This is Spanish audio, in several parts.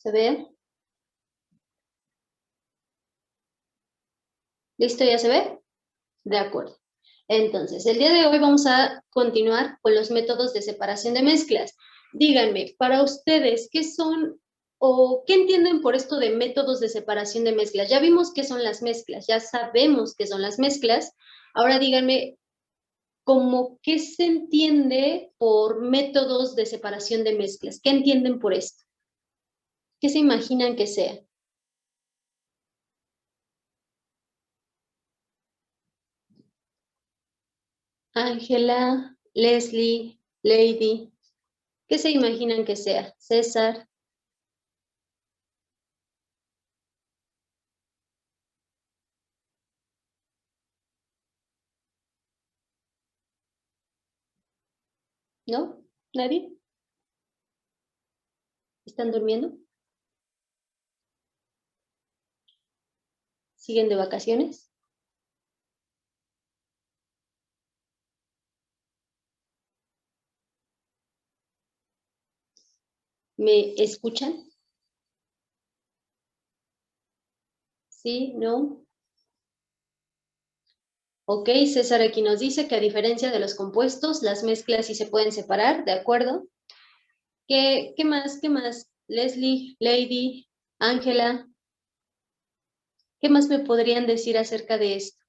¿Se ve? ¿Listo? ¿Ya se ve? De acuerdo. Entonces, el día de hoy vamos a continuar con los métodos de separación de mezclas. Díganme, para ustedes, ¿qué son o qué entienden por esto de métodos de separación de mezclas? Ya vimos qué son las mezclas, ya sabemos qué son las mezclas. Ahora díganme, ¿cómo qué se entiende por métodos de separación de mezclas? ¿Qué entienden por esto? ¿Qué se imaginan que sea? Ángela, Leslie, Lady, ¿qué se imaginan que sea? César. ¿No? ¿Nadie? ¿Están durmiendo? ¿Siguen de vacaciones? ¿Me escuchan? ¿Sí? ¿No? Ok, César aquí nos dice que a diferencia de los compuestos, las mezclas sí se pueden separar, ¿de acuerdo? ¿Qué más? ¿Qué más? Leslie, Lady, Ángela, ¿qué más me podrían decir acerca de esto?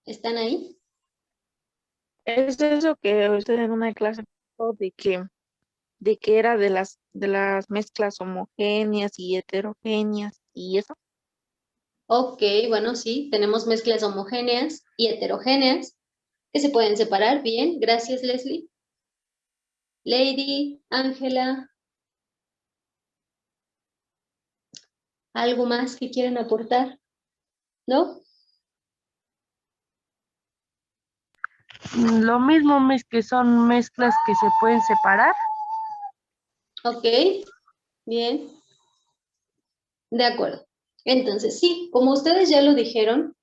¿Están ahí? Es eso que usted en una clase dijo de que era de las mezclas homogéneas y heterogéneas y eso. Ok, bueno, sí, tenemos mezclas homogéneas y heterogéneas que se pueden separar. Bien, gracias, Leslie. Lady, Ángela, ¿algo más que quieran aportar? ¿No? Lo mismo es que son mezclas que se pueden separar. Ok, bien, de acuerdo. Entonces, sí, como ustedes ya lo dijeron,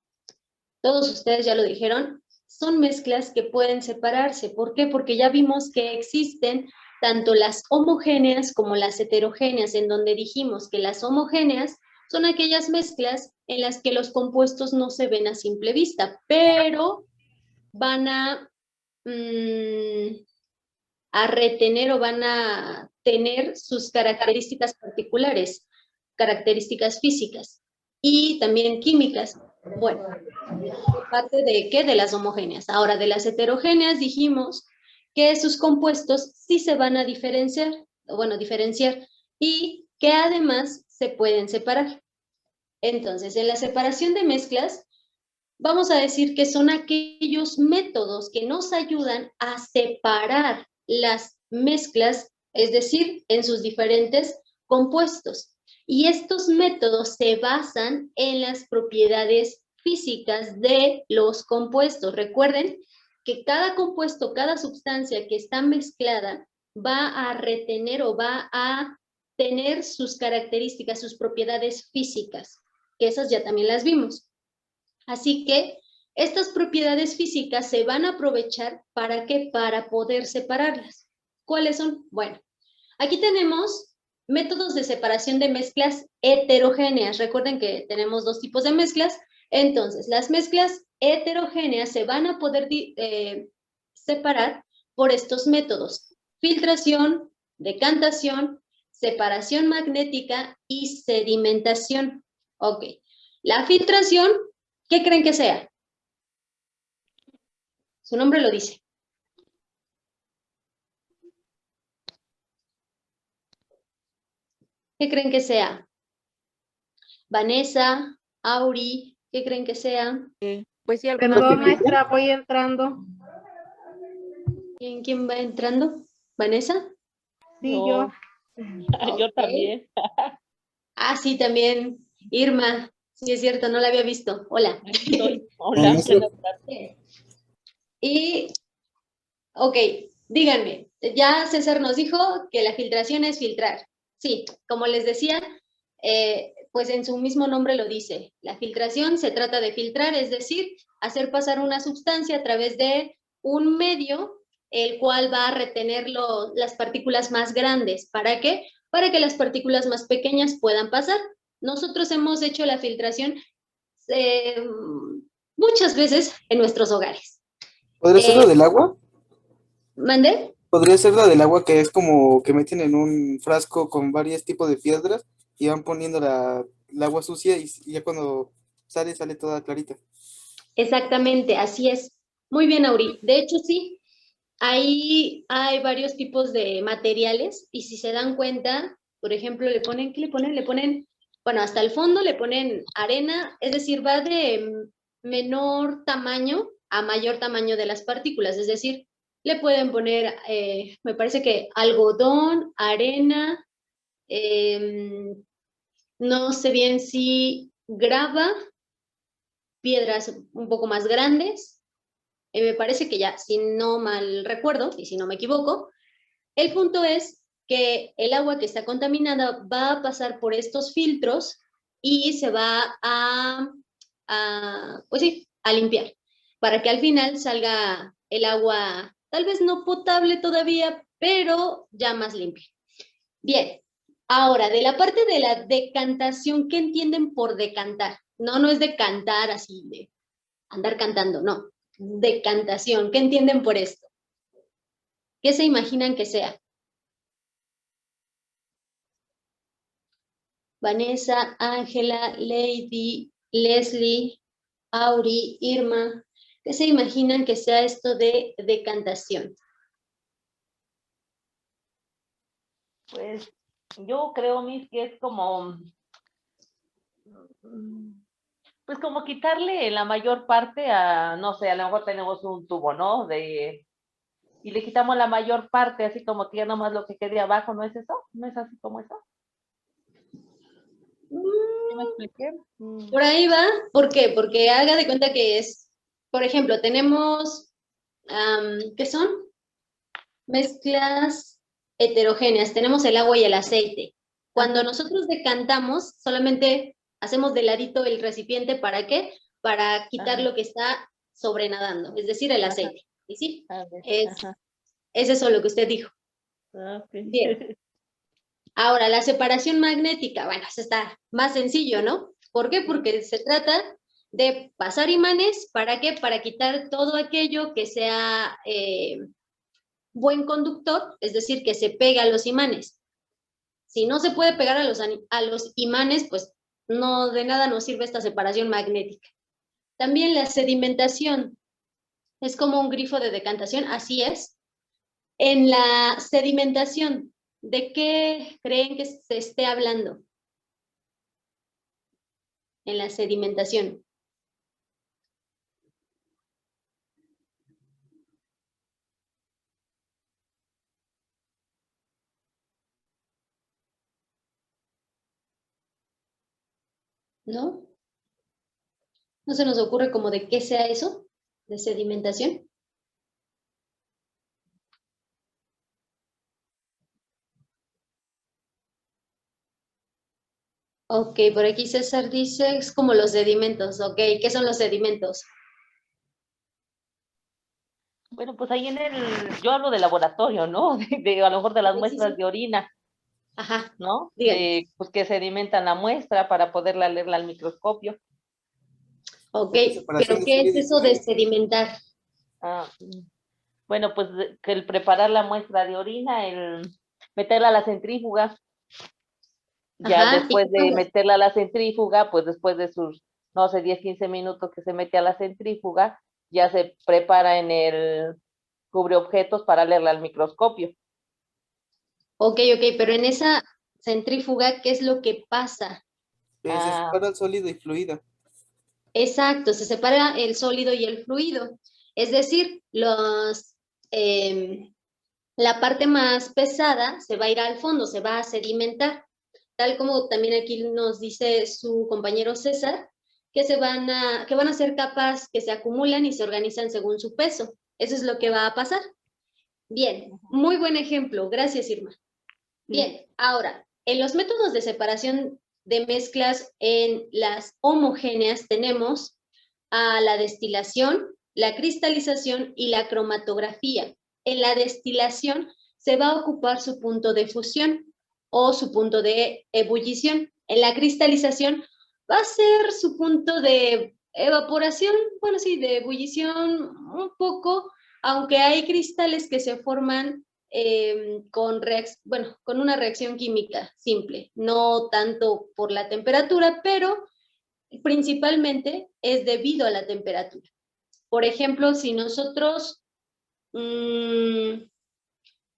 todos ustedes ya lo dijeron, son mezclas que pueden separarse. ¿Por qué? Porque ya vimos que existen tanto las homogéneas como las heterogéneas, en donde dijimos que las homogéneas son aquellas mezclas en las que los compuestos no se ven a simple vista, pero van a retener o van a tener sus características particulares, características físicas y también químicas. Bueno, parte de qué? De las homogéneas. Ahora, de las heterogéneas dijimos que sus compuestos sí se van a diferenciar, diferenciar y que además se pueden separar. Entonces, en la separación de mezclas, vamos a decir que son aquellos métodos que nos ayudan a separar las mezclas, es decir, en sus diferentes compuestos. Y estos métodos se basan en las propiedades físicas de los compuestos. Recuerden que cada compuesto, cada sustancia que está mezclada va a retener o va a tener sus características, sus propiedades físicas, que esas ya también las vimos. Así que estas propiedades físicas se van a aprovechar ¿para qué? Para poder separarlas. ¿Cuáles son? Bueno, aquí tenemos métodos de separación de mezclas heterogéneas. Recuerden que tenemos dos tipos de mezclas. Entonces, las mezclas heterogéneas se van a poder separar por estos métodos: filtración, decantación, separación magnética y sedimentación. Ok, la filtración, ¿qué creen que sea? Su nombre lo dice. ¿Qué creen que sea? Vanessa, Auri, ¿qué creen que sea? Pues sí, algunas Perdón, bebidas. maestra, voy entrando. ¿Quién va entrando? ¿Vanessa? Sí, No, yo. yo Ok. también. Ah, sí, también. Irma, sí es cierto, no la había visto. Hola. Aquí estoy. Hola, buenas tardes. Y, ok, díganme, ya César nos dijo que la filtración es filtrar. Sí, como les decía, pues en su mismo nombre lo dice. La filtración se trata de filtrar, es decir, hacer pasar una sustancia a través de un medio el cual va a retener las partículas más grandes. ¿Para qué? Para que las partículas más pequeñas puedan pasar. Nosotros hemos hecho la filtración muchas veces en nuestros hogares. ¿Podría ser la del agua? ¿Mandé? Podría ser la del agua, que es como que meten en un frasco con varios tipos de piedras y van poniendo el agua sucia y ya cuando sale toda clarita. Exactamente, así es. Muy bien, Auri. De hecho, sí, ahí hay varios tipos de materiales y si se dan cuenta, por ejemplo, ¿qué le ponen? Le ponen, bueno, hasta el fondo le ponen arena, es decir, va de menor tamaño a mayor tamaño de las partículas, es decir, le pueden poner, me parece que algodón, arena, no sé bien si grava, piedras un poco más grandes, me parece que ya, si no mal recuerdo y si no me equivoco, el punto es que el agua que está contaminada va a pasar por estos filtros y se va pues sí, a limpiar, para que al final salga el agua, tal vez no potable todavía, pero ya más limpia. Bien, ahora, de la parte de la decantación, ¿qué entienden por decantar? No, no es de cantar así, de andar cantando, no. Decantación, ¿qué entienden por esto? ¿Qué se imaginan que sea? Vanessa, Ángela, Lady, Leslie, Auri, Irma, ¿qué se imaginan que sea esto de decantación? Pues yo creo, Miss, que es como, pues como quitarle la mayor parte a, no sé, a lo mejor tenemos un tubo, ¿no? Y le quitamos la mayor parte, así como que ya nomás lo que quede abajo, ¿no es eso? ¿No es así como eso? ¿Sí me expliqué? Por ahí va, ¿por qué? Porque haga de cuenta que es, por ejemplo, tenemos, ¿qué son? Mezclas heterogéneas, tenemos el agua y el aceite. Cuando nosotros decantamos, solamente hacemos de ladito el recipiente, ¿para qué? Para quitar lo que está sobrenadando, es decir, el aceite. ¿Y sí? A ver, Es eso lo que usted dijo. okay. Bien. Ahora, la separación magnética, bueno, eso está más sencillo, ¿no? ¿Por qué? Porque se trata de pasar imanes, ¿para qué? Para quitar todo aquello que sea buen conductor, es decir, que se pega a los imanes. Si no se puede pegar a los imanes, pues no de nada nos sirve esta separación magnética. También la sedimentación es como un grifo de decantación, así es. En la sedimentación, ¿de qué creen que se esté hablando? En la sedimentación. ¿No? ¿No se nos ocurre como de qué sea eso? ¿De sedimentación? Ok, por aquí César dice, es como los sedimentos. Ok, ¿qué son los sedimentos? Bueno, pues ahí yo hablo de laboratorio, ¿no? A lo mejor de las Sí, muestras sí. de orina, Ajá, ¿no? díganme. Pues que sedimentan la muestra para poderla leerla al microscopio. Ok, Es la separación pero de ¿qué es sólido y eso de fluido. sedimentar? Ah, bueno, pues que el preparar la muestra de orina, el meterla a la centrífuga, ya Ajá, ¿y qué después de pasa? meterla a la centrífuga, pues después de sus, no sé, 10, 15 minutos que se mete a la centrífuga, ya se prepara en el cubreobjetos para leerla al microscopio. Ok, pero en esa centrífuga, ¿qué es lo que pasa? Se Ah, separa el sólido y fluido. Exacto, se separa el sólido y el fluido. Es decir, la parte más pesada se va a ir al fondo, se va a sedimentar, tal como también aquí nos dice su compañero César, que van a ser capas que se acumulan y se organizan según su peso. Eso es lo que va a pasar. Bien, muy buen ejemplo. Gracias, Irma. Bien, ahora, en los métodos de separación de mezclas en las homogéneas tenemos a la destilación, la cristalización y la cromatografía. en la destilación se va a ocupar su punto de fusión o su punto de ebullición. En la cristalización va a ser su punto de evaporación, bueno, sí, de ebullición un poco, aunque hay cristales que se forman con una reacción química simple, no tanto por la temperatura, pero principalmente es debido a la temperatura. Por ejemplo, si nosotros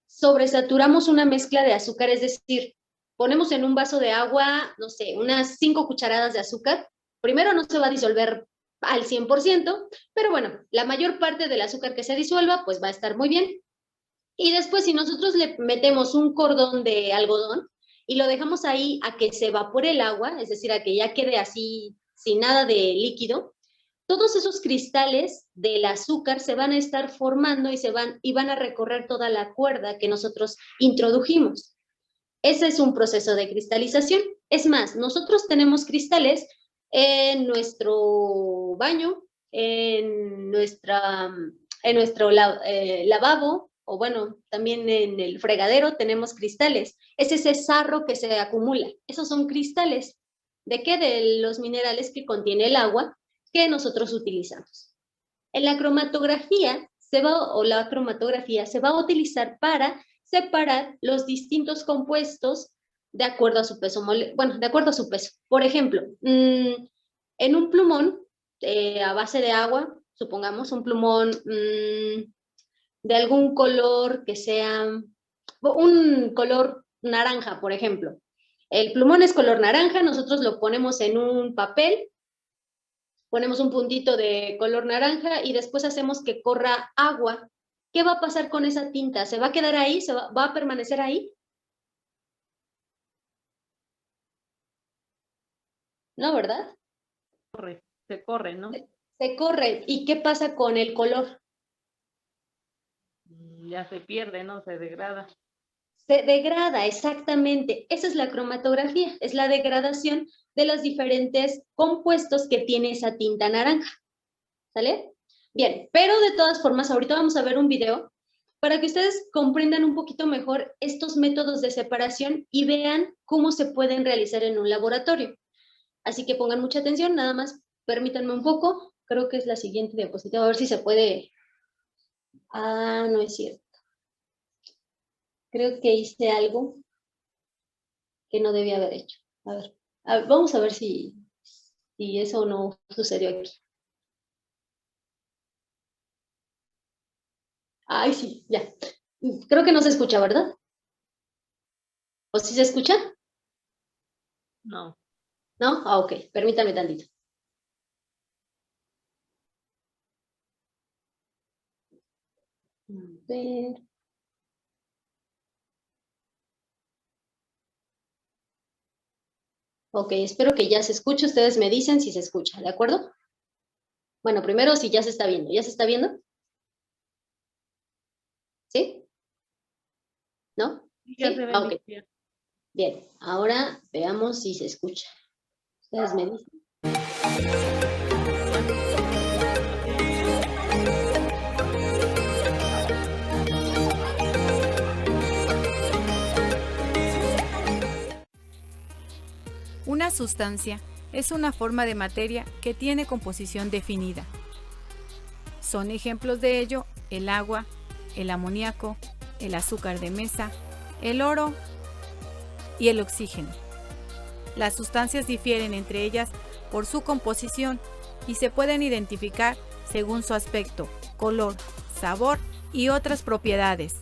sobresaturamos una mezcla de azúcar, es decir, ponemos en un vaso de agua, no sé, unas 5 cucharadas de azúcar, primero no se va a disolver al 100%, pero bueno, la mayor parte del azúcar que se disuelva, pues va a estar muy bien. Y después, si nosotros le metemos un cordón de algodón y lo dejamos ahí a que se evapore el agua, es decir, a que ya quede así sin nada de líquido, todos esos cristales del azúcar se van a estar formando y van a recorrer toda la cuerda que nosotros introdujimos. Ese es un proceso de cristalización. Es más, nosotros tenemos cristales en nuestro baño, en nuestro lavabo, o bueno, también en el fregadero tenemos cristales. Es ese sarro que se acumula. Esos son cristales. ¿De qué? De los minerales que contiene el agua que nosotros utilizamos. En la cromatografía se va a utilizar para separar los distintos compuestos de acuerdo a su peso, de acuerdo a su peso. Por ejemplo, en un plumón a base de agua, supongamos un plumón de algún color que sea un color naranja, por ejemplo. El plumón es color naranja, nosotros lo ponemos en un papel, ponemos un puntito de color naranja y después hacemos que corra agua. ¿Qué va a pasar con esa tinta? ¿Se va a quedar ahí? ¿Va a permanecer ahí? No, ¿verdad? Se corre, ¿no? Se corre. ¿Y qué pasa con el color? Ya se pierde, ¿no? Se degrada. Se degrada, exactamente. Esa es la cromatografía, es la degradación de los diferentes compuestos que tiene esa tinta naranja. ¿Sale? Bien, pero de todas formas, ahorita vamos a ver un video para que ustedes comprendan un poquito mejor estos métodos de separación y vean cómo se pueden realizar en un laboratorio. Así que pongan mucha atención, nada más permítanme un poco. Creo que es la siguiente diapositiva, a ver si se puede. Ah, no es cierto. Creo que hice algo que no debía haber hecho. A ver, vamos a ver si eso no sucedió aquí. Ay, sí, ya. Creo que no se escucha, ¿verdad? ¿O sí se escucha? No. ¿No? Ah, ok. Permítame tantito. A ver. Ok, espero que ya se escuche. Ustedes me dicen si se escucha, ¿de acuerdo? Bueno, primero si ya se está viendo. ¿Ya se está viendo? ¿Sí? ¿No? Ya ¿Sí? se ve Ah, ok. bien. Bien, ahora veamos si se escucha. Ustedes me dicen. Una sustancia es una forma de materia que tiene composición definida. Son ejemplos de ello el agua, el amoníaco, el azúcar de mesa, el oro y el oxígeno. Las sustancias difieren entre ellas por su composición y se pueden identificar según su aspecto, color, sabor y otras propiedades.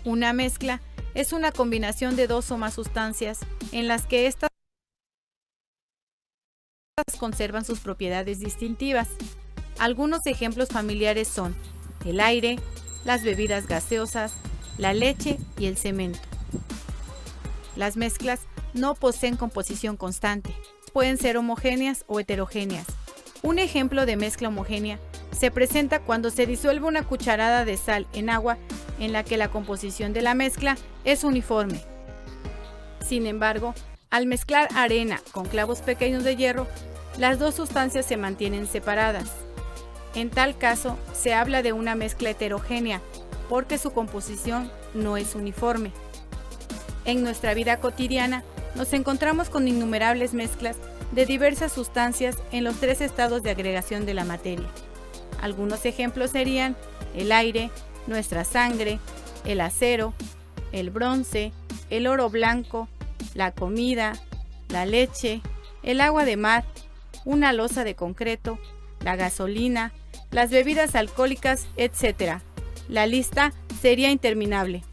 Una mezcla es una combinación de dos o más sustancias en las que éstas conservan sus propiedades distintivas. Algunos ejemplos familiares son el aire, las bebidas gaseosas, la leche y el cemento. Las mezclas no poseen composición constante, pueden ser homogéneas o heterogéneas. Un ejemplo de mezcla homogénea se presenta cuando se disuelve una cucharada de sal en agua en la que la composición de la mezcla es uniforme. Sin embargo, al mezclar arena con clavos pequeños de hierro, las dos sustancias se mantienen separadas. En tal caso, se habla de una mezcla heterogénea, porque su composición no es uniforme. En nuestra vida cotidiana, nos encontramos con innumerables mezclas de diversas sustancias en los 3 estados de agregación de la materia. Algunos ejemplos serían el aire, nuestra sangre, el acero, el bronce, el oro blanco, la comida, la leche, el agua de mar, una losa de concreto, la gasolina, las bebidas alcohólicas, etc. La lista sería interminable.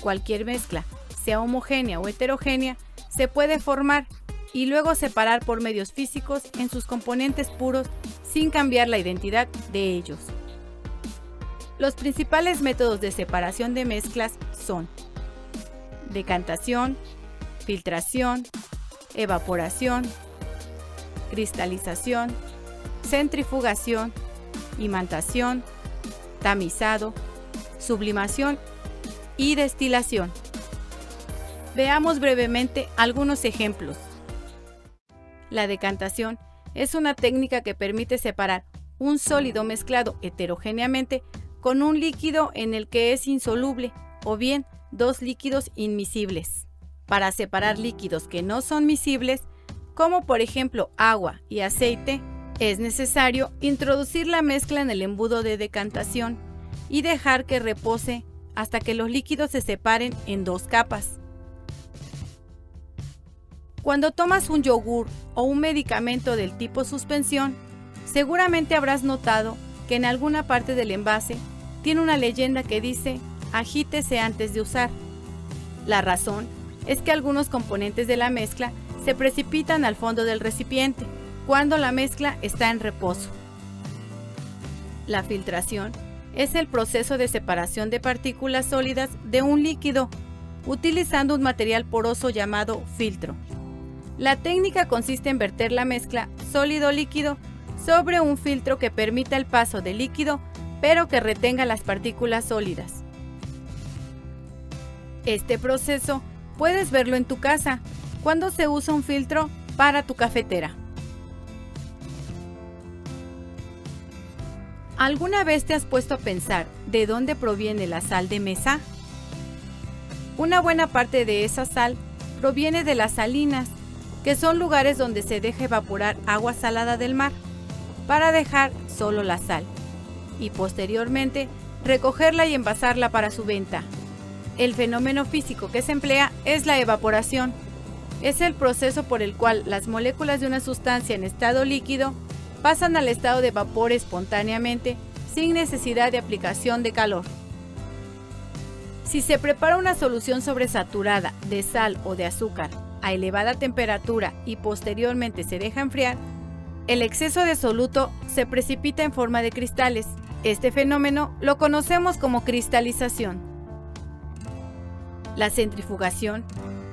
Cualquier mezcla, sea homogénea o heterogénea, se puede formar y luego separar por medios físicos en sus componentes puros sin cambiar la identidad de ellos. Los principales métodos de separación de mezclas son decantación, filtración, evaporación, cristalización, centrifugación, imantación, tamizado, sublimación y destilación. Veamos brevemente algunos ejemplos. La decantación es una técnica que permite separar un sólido mezclado heterogéneamente con un líquido en el que es insoluble o bien 2 líquidos inmiscibles. Para separar líquidos que no son miscibles, como por ejemplo agua y aceite, es necesario introducir la mezcla en el embudo de decantación y dejar que repose hasta que los líquidos se separen en 2 capas. Cuando tomas un yogur o un medicamento del tipo suspensión, seguramente habrás notado que en alguna parte del envase tiene una leyenda que dice agítese antes de usar. La razón es que algunos componentes de la mezcla se precipitan al fondo del recipiente cuando la mezcla está en reposo. La filtración es el proceso de separación de partículas sólidas de un líquido utilizando un material poroso llamado filtro. La técnica consiste en verter la mezcla sólido-líquido sobre un filtro que permita el paso del líquido, pero que retenga las partículas sólidas. Este proceso puedes verlo en tu casa cuando se usa un filtro para tu cafetera. ¿Alguna vez te has puesto a pensar de dónde proviene la sal de mesa? Una buena parte de esa sal proviene de las salinas, que son lugares donde se deja evaporar agua salada del mar para dejar solo la sal y posteriormente recogerla y envasarla para su venta. El fenómeno físico que se emplea es la evaporación. Es el proceso por el cual las moléculas de una sustancia en estado líquido pasan al estado de vapor espontáneamente sin necesidad de aplicación de calor. Si se prepara una solución sobresaturada de sal o de azúcar a elevada temperatura y posteriormente se deja enfriar, el exceso de soluto se precipita en forma de cristales. Este fenómeno lo conocemos como cristalización. La centrifugación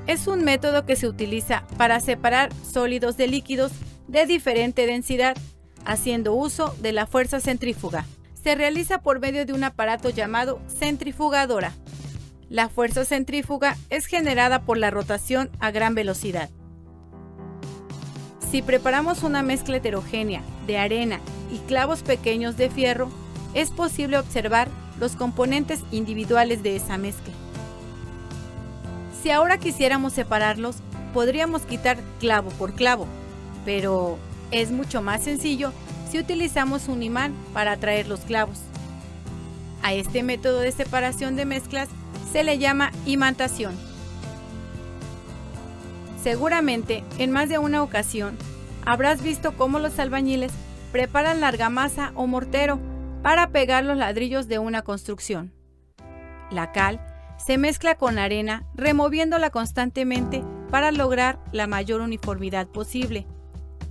es un método que se utiliza para separar sólidos de líquidos de diferente densidad, haciendo uso de la fuerza centrífuga. Se realiza por medio de un aparato llamado centrifugadora. La fuerza centrífuga es generada por la rotación a gran velocidad. Si preparamos una mezcla heterogénea de arena y clavos pequeños de fierro, es posible observar los componentes individuales de esa mezcla. Si ahora quisiéramos separarlos, podríamos quitar clavo por clavo, pero es mucho más sencillo si utilizamos un imán para atraer los clavos. A este método de separación de mezclas se le llama imantación. Seguramente, en más de una ocasión, habrás visto cómo los albañiles preparan la argamasa o mortero para pegar los ladrillos de una construcción. La cal se mezcla con arena, removiéndola constantemente para lograr la mayor uniformidad posible,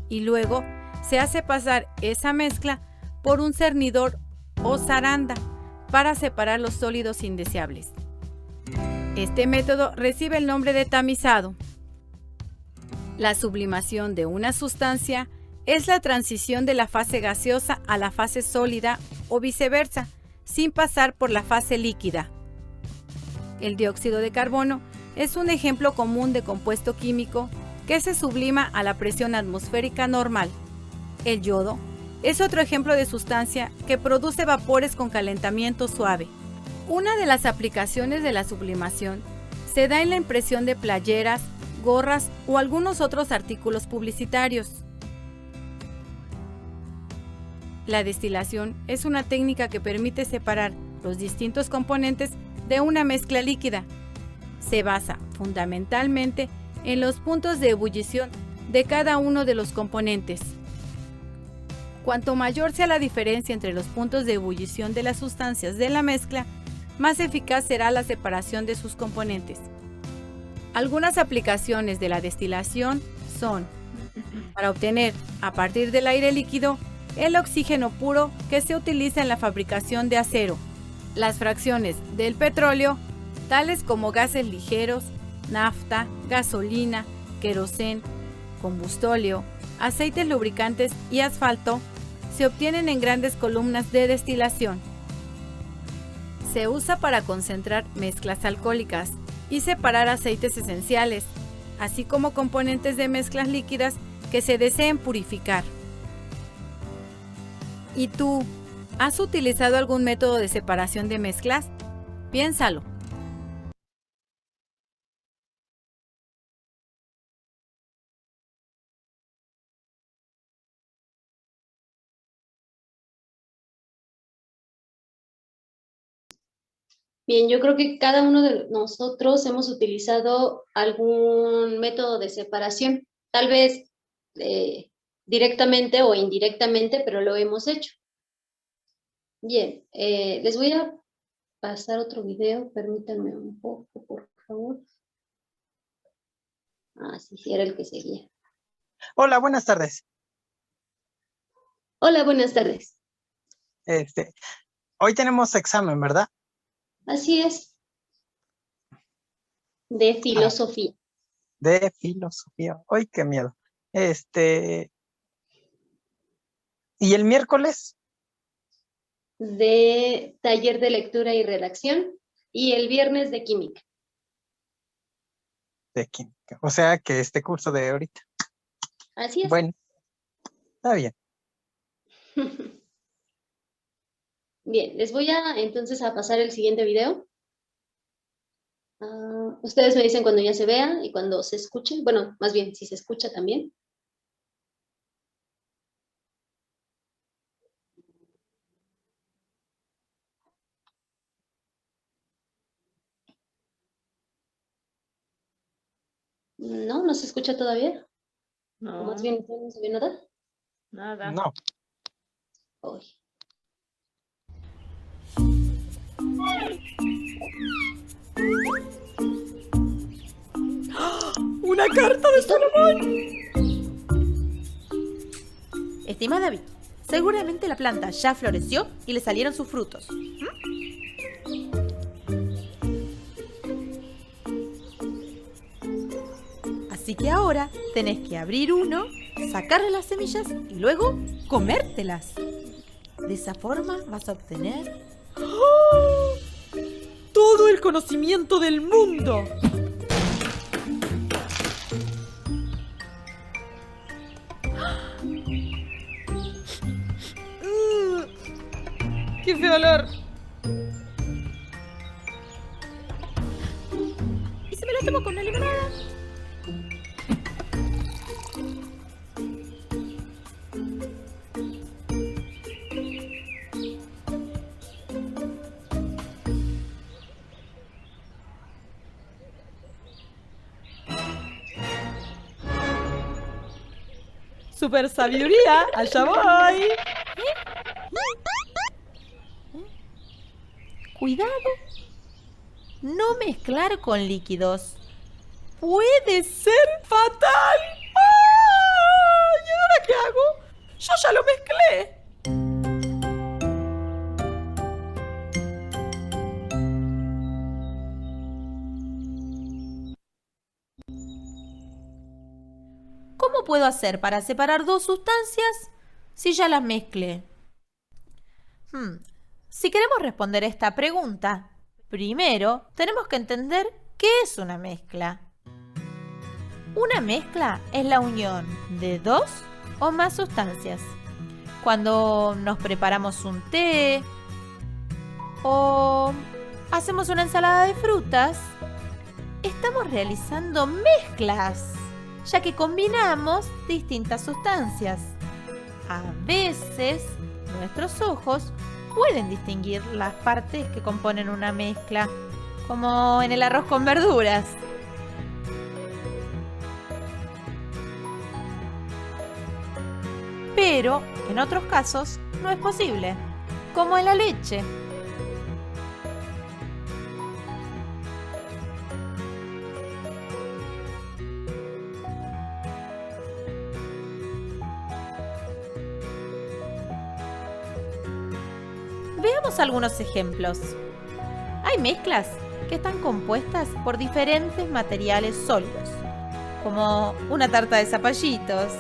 y luego se hace pasar esa mezcla por un cernidor o zaranda para separar los sólidos indeseables. Este método recibe el nombre de tamizado. La sublimación de una sustancia es la transición de la fase gaseosa a la fase sólida o viceversa, sin pasar por la fase líquida. El dióxido de carbono es un ejemplo común de compuesto químico que se sublima a la presión atmosférica normal. El yodo es otro ejemplo de sustancia que produce vapores con calentamiento suave. Una de las aplicaciones de la sublimación se da en la impresión de playeras, gorras o algunos otros artículos publicitarios. La destilación es una técnica que permite separar los distintos componentes de una mezcla líquida. Se basa fundamentalmente en los puntos de ebullición de cada uno de los componentes. Cuanto mayor sea la diferencia entre los puntos de ebullición de las sustancias de la mezcla, más eficaz será la separación de sus componentes. Algunas aplicaciones de la destilación son para obtener, a partir del aire líquido, el oxígeno puro que se utiliza en la fabricación de acero, las fracciones del petróleo, tales como gases ligeros, nafta, gasolina, querosén, combustóleo, aceites lubricantes y asfalto, se obtienen en grandes columnas de destilación. Se usa para concentrar mezclas alcohólicas y separar aceites esenciales, así como componentes de mezclas líquidas que se deseen purificar. ¿Y tú, has utilizado algún método de separación de mezclas? Piénsalo. Bien, yo creo que cada uno de nosotros hemos utilizado algún método de separación, tal vez directamente o indirectamente, pero lo hemos hecho. Bien, les voy a pasar otro video, permítanme un poco, por favor. Sí, era el que seguía. Hola, buenas tardes. Hola, buenas tardes. Hoy tenemos examen, ¿verdad? Así es. De filosofía. De filosofía. ¡Ay, qué miedo! ¿Y el miércoles? De taller de lectura y redacción. Y el viernes de química. De química. O sea que este curso de ahorita. Así es. Bueno, está bien. Bien, les voy entonces a pasar el siguiente video. Ustedes me dicen cuando ya se vea y cuando se escuche. Bueno, más bien, si se escucha también. No, no se escucha todavía. O No, más bien, no se ve nada. nada. No. Uy. ¡Una carta de Salomón! Estimada Vicky, seguramente la planta ya floreció y le salieron sus frutos. Así que ahora tenés que abrir uno, sacarle las semillas y luego comértelas. De esa forma vas a obtener todo el conocimiento del mundo. ¡Qué feo olor! ¿Y si me la tomo con una limonada? ¡Super sabiduría! ¡Allá voy! Cuidado, no mezclar con líquidos. Puede ser fatal. ¡Ah! ¿Y ahora qué hago? Yo ya lo mezclé. ¿Cómo puedo hacer para separar dos sustancias si ya las mezclé? Si queremos responder esta pregunta, primero tenemos que entender qué es una mezcla. Una mezcla es la unión de dos o más sustancias. cuando nos preparamos un té o hacemos una ensalada de frutas, estamos realizando mezclas, ya que combinamos distintas sustancias. A veces, nuestros ojos pueden distinguir las partes que componen una mezcla, como en el arroz con verduras. Pero en otros casos no es posible, como en la leche. Veamos algunos ejemplos. Hay mezclas que están compuestas por diferentes materiales sólidos, como una tarta de zapallitos.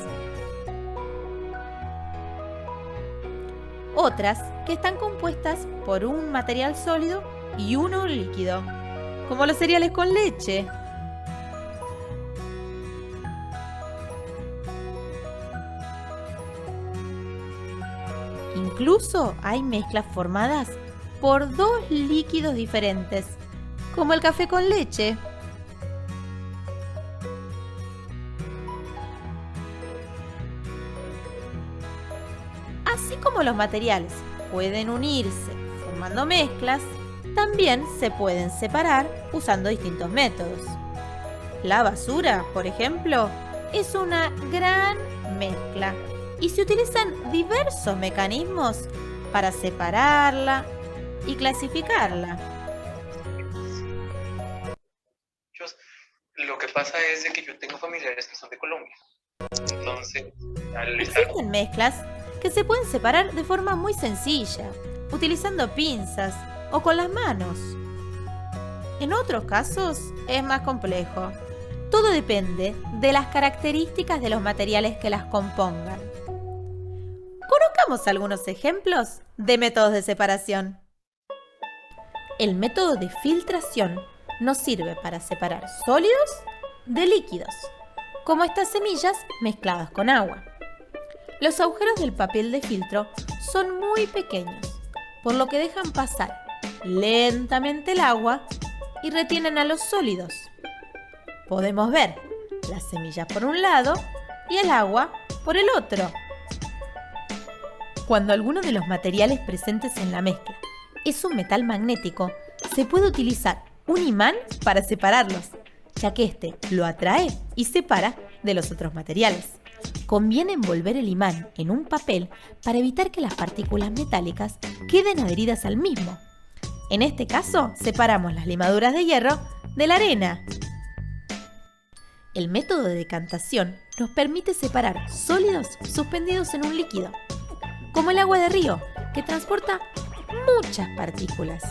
Otras que están compuestas por un material sólido y uno líquido, como los cereales con leche. Incluso hay mezclas formadas por dos líquidos diferentes, como el café con leche. Así como los materiales pueden unirse formando mezclas, también se pueden separar usando distintos métodos. La basura, por ejemplo, es una gran mezcla y se utilizan diversos mecanismos para separarla y clasificarla. Lo que pasa es de que yo tengo familiares que son de Colombia. Entonces, al estar... Existen mezclas que se pueden separar de forma muy sencilla, utilizando pinzas o con las manos. En otros casos es más complejo. Todo depende de las características de los materiales que las compongan. Conozcamos algunos ejemplos de métodos de separación. El método de filtración nos sirve para separar sólidos de líquidos, como estas semillas mezcladas con agua. Los agujeros del papel de filtro son muy pequeños, por lo que dejan pasar lentamente el agua y retienen a los sólidos. Podemos ver las semillas por un lado y el agua por el otro. Cuando alguno de los materiales presentes en la mezcla es un metal magnético, se puede utilizar un imán para separarlos, ya que este lo atrae y separa de los otros materiales. Conviene envolver el imán en un papel para evitar que las partículas metálicas queden adheridas al mismo. En este caso, separamos las limaduras de hierro de la arena. El método de decantación nos permite separar sólidos suspendidos en un líquido, como el agua de río, que transporta muchas partículas.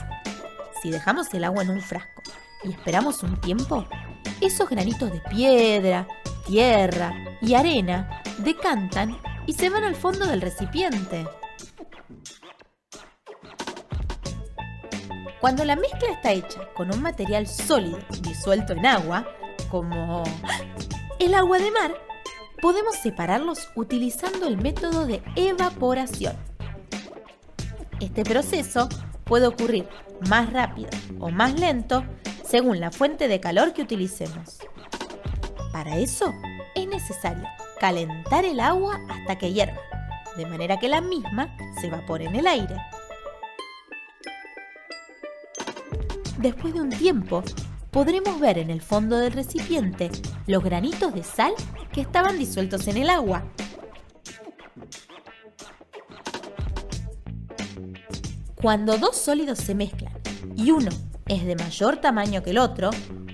Si dejamos el agua en un frasco y esperamos un tiempo, esos granitos de piedra, tierra y arena decantan y se van al fondo del recipiente. Cuando la mezcla está hecha con un material sólido disuelto en agua, como el agua de mar, podemos separarlos utilizando el método de evaporación. Este proceso puede ocurrir más rápido o más lento según la fuente de calor que utilicemos. Para eso es necesario calentar el agua hasta que hierva, de manera que la misma se evapore en el aire. Después de un tiempo, podremos ver en el fondo del recipiente los granitos de sal que estaban disueltos en el agua. Cuando dos sólidos se mezclan y uno es de mayor tamaño que el otro,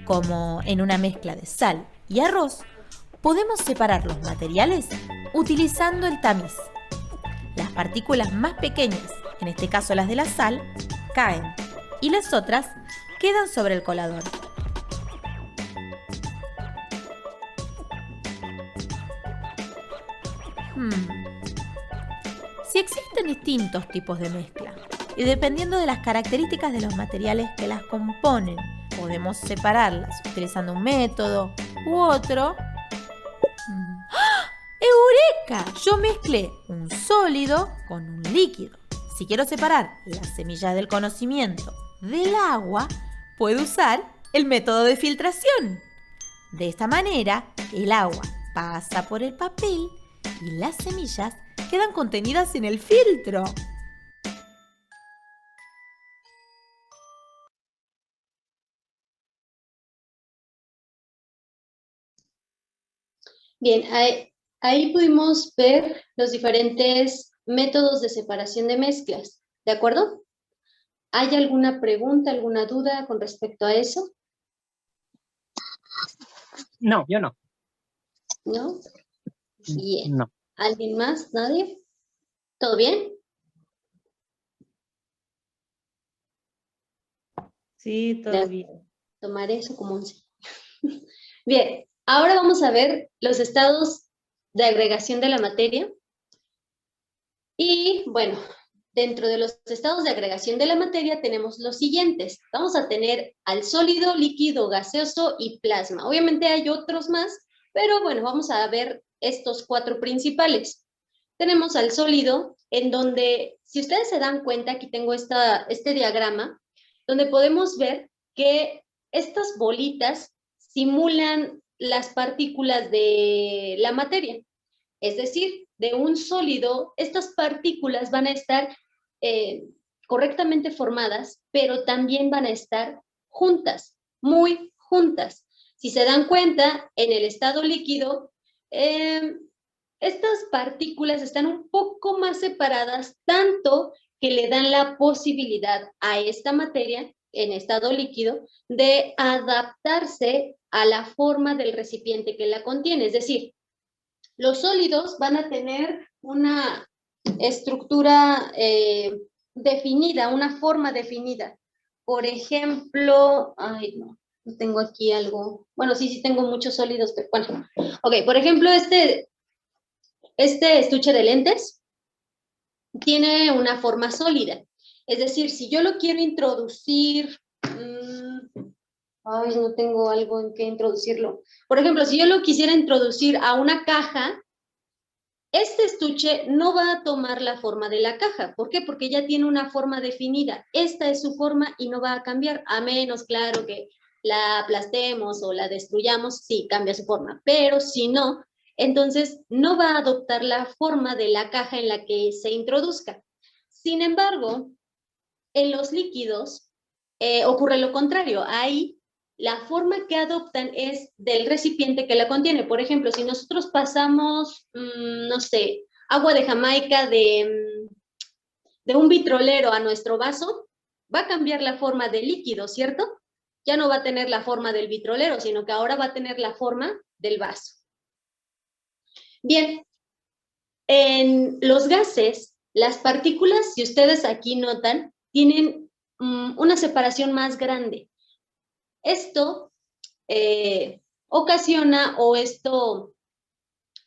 como en una mezcla de sal y arroz, podemos separar los materiales utilizando el tamiz. Las partículas más pequeñas, en este caso las de la sal, caen y las otras quedan sobre el colador. Si existen distintos tipos de mezcla y dependiendo de las características de los materiales que las componen, podemos separarlas utilizando un método u otro. ¡Ah! ¡Eureka! Yo mezclé un sólido con un líquido. Si quiero separar las semillas del conocimiento del agua, puedo usar el método de filtración. De esta manera, el agua pasa por el papel y las semillas quedan contenidas en el filtro. Bien, ahí pudimos ver los diferentes métodos de separación de mezclas, ¿de acuerdo? ¿Hay alguna pregunta, alguna duda con respecto a eso? No, yo no. ¿No? Bien. No. ¿Alguien más? ¿Nadie? ¿Todo bien? Sí, todo bien. Tomaré eso como un sí. Bien, ahora vamos a ver los estados de agregación de la materia. Y bueno, dentro de los estados de agregación de la materia tenemos los siguientes. Vamos a tener al sólido, líquido, gaseoso y plasma. Obviamente hay otros más, pero bueno, vamos a ver estos 4 principales. Tenemos al sólido, en donde, si ustedes se dan cuenta, aquí tengo este diagrama, donde podemos ver que estas bolitas simulan las partículas de la materia. Es decir, de un sólido, estas partículas van a estar correctamente formadas, pero también van a estar juntas, muy juntas. Si se dan cuenta, en el estado líquido, estas partículas están un poco más separadas, tanto que le dan la posibilidad a esta materia, en estado líquido, de adaptarse a la forma del recipiente que la contiene. Es decir, los sólidos van a tener una estructura definida, una forma definida. Por ejemplo, ay no tengo aquí algo, bueno, sí tengo muchos sólidos, pero bueno. Ok, por ejemplo, este estuche de lentes tiene una forma sólida. Es decir, si yo lo quiero introducir, ay, no tengo algo en que introducirlo. Por ejemplo, si yo lo quisiera introducir a una caja, este estuche no va a tomar la forma de la caja. ¿Por qué? Porque ya tiene una forma definida. Esta es su forma y no va a cambiar, a menos, claro, que la aplastemos o la destruyamos, sí, cambia su forma. Pero si no, entonces no va a adoptar la forma de la caja en la que se introduzca. Sin embargo, en los líquidos ocurre lo contrario. Ahí la forma que adoptan es del recipiente que la contiene. Por ejemplo, si nosotros pasamos, no sé, agua de Jamaica de un vitrolero a nuestro vaso, va a cambiar la forma del líquido, ¿cierto? Ya no va a tener la forma del vitrolero, sino que ahora va a tener la forma del vaso. Bien, en los gases, las partículas, si ustedes aquí notan, tienen una separación más grande. Esto ocasiona o esto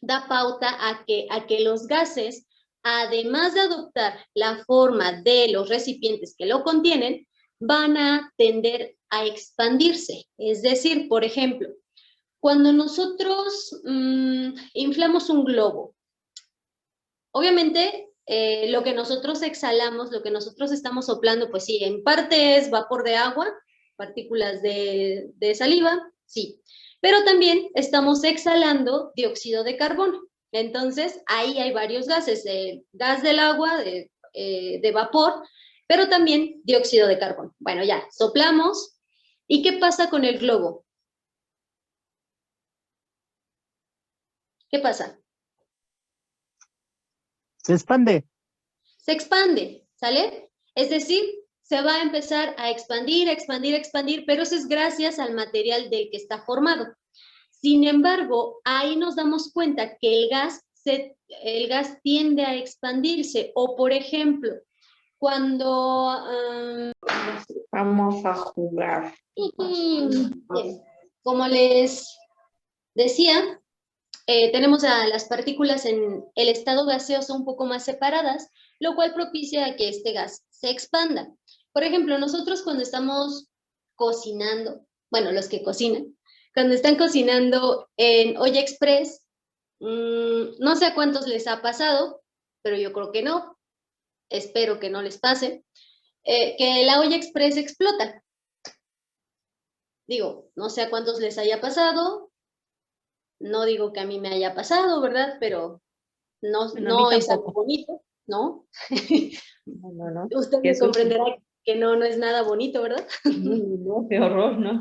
da pauta a que los gases, además de adoptar la forma de los recipientes que lo contienen, van a tender a expandirse. Es decir, por ejemplo, cuando nosotros inflamos un globo, obviamente lo que nosotros exhalamos, lo que nosotros estamos soplando, pues sí, en parte es vapor de agua, partículas de saliva, sí, pero también estamos exhalando dióxido de carbono. Entonces, ahí hay varios gases, gas del agua, de vapor, pero también dióxido de carbono. Bueno, ya, soplamos. ¿Y qué pasa con el globo? ¿Qué pasa? Se expande. Se expande, ¿sale? Es decir, se va a empezar a expandir, pero eso es gracias al material del que está formado. Sin embargo, ahí nos damos cuenta que el gas tiende a expandirse. O, por ejemplo, cuando... Vamos a jugar. Como les decía, tenemos a las partículas en el estado gaseoso un poco más separadas, lo cual propicia a que este gas se expanda. Por ejemplo, nosotros cuando estamos cocinando, bueno, los que cocinan, cuando están cocinando en olla express, No sé a cuántos les ha pasado, pero yo creo que no. Espero que no les pase. Que la olla express explota. Digo, no sé a cuántos les haya pasado. No digo que a mí me haya pasado, ¿verdad? Pero no, Bueno, a mí no es algo tampoco. bonito, ¿no? No. Usted Qué me susto. comprenderá que no es nada bonito, ¿verdad? No, qué horror, ¿no?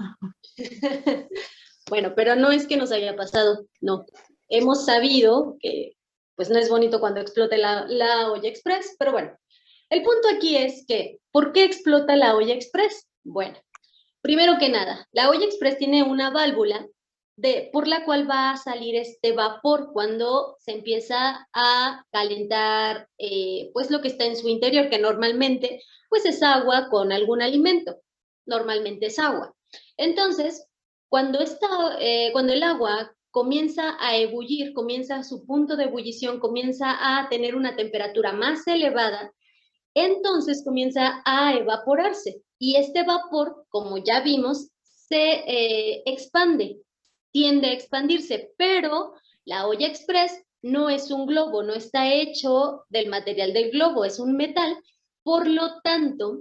Bueno, pero no es que nos haya pasado, no. Hemos sabido que pues no es bonito cuando explote la olla express, pero bueno, el punto aquí es que, ¿por qué explota la olla express? Bueno, primero que nada, la olla express tiene una válvula por la cual va a salir este vapor cuando se empieza a calentar pues lo que está en su interior, que normalmente pues es agua con algún alimento, normalmente es agua. Entonces, cuando el agua comienza a ebullir, comienza a su punto de ebullición, comienza a tener una temperatura más elevada, entonces comienza a evaporarse y este vapor, como ya vimos, se expande, tiende a expandirse, pero la olla express no es un globo, no está hecho del material del globo, es un metal, por lo tanto,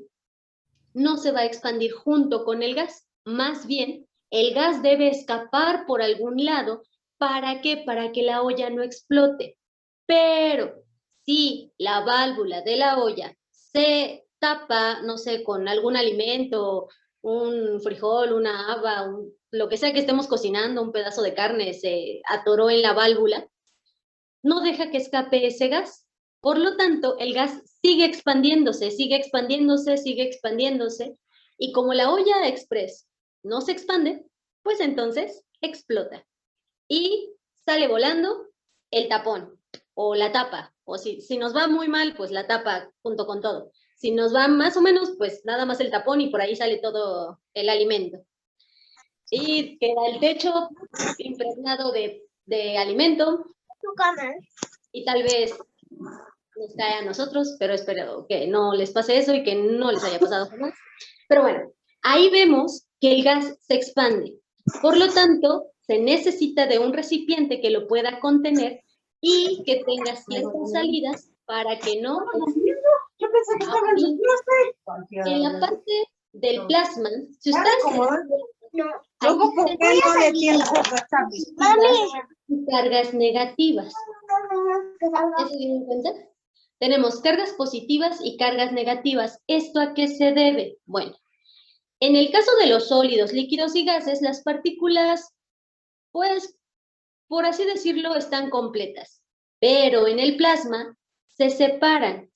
no se va a expandir junto con el gas, más bien el gas debe escapar por algún lado. ¿Para qué? Para que la olla no explote. Pero si la válvula de la olla se tapa, no sé, con algún alimento, un frijol, una haba, lo que sea que estemos cocinando, un pedazo de carne se atoró en la válvula, no deja que escape ese gas. Por lo tanto, el gas sigue expandiéndose, sigue expandiéndose, sigue expandiéndose, y como la olla express no se expande, pues entonces explota. Y sale volando el tapón o la tapa, o si nos va muy mal, pues la tapa junto con todo. Si nos va más o menos, pues nada más el tapón y por ahí sale todo el alimento. Y queda el techo impregnado de alimento y tal vez nos cae a nosotros, pero espero que no les pase eso y que no les haya pasado jamás. Pero bueno, ahí vemos que el gas se expande. Por lo tanto, se necesita de un recipiente que lo pueda contener y que tenga ciertas salidas para que no... En la parte del plasma, si ustedes cargas negativas. ¿Ya se dieron cuenta? Tenemos cargas positivas y cargas negativas. ¿Esto a qué se debe? Bueno, en el caso de los sólidos, líquidos y gases, las partículas, pues, por así decirlo, están completas. Pero en el plasma se separan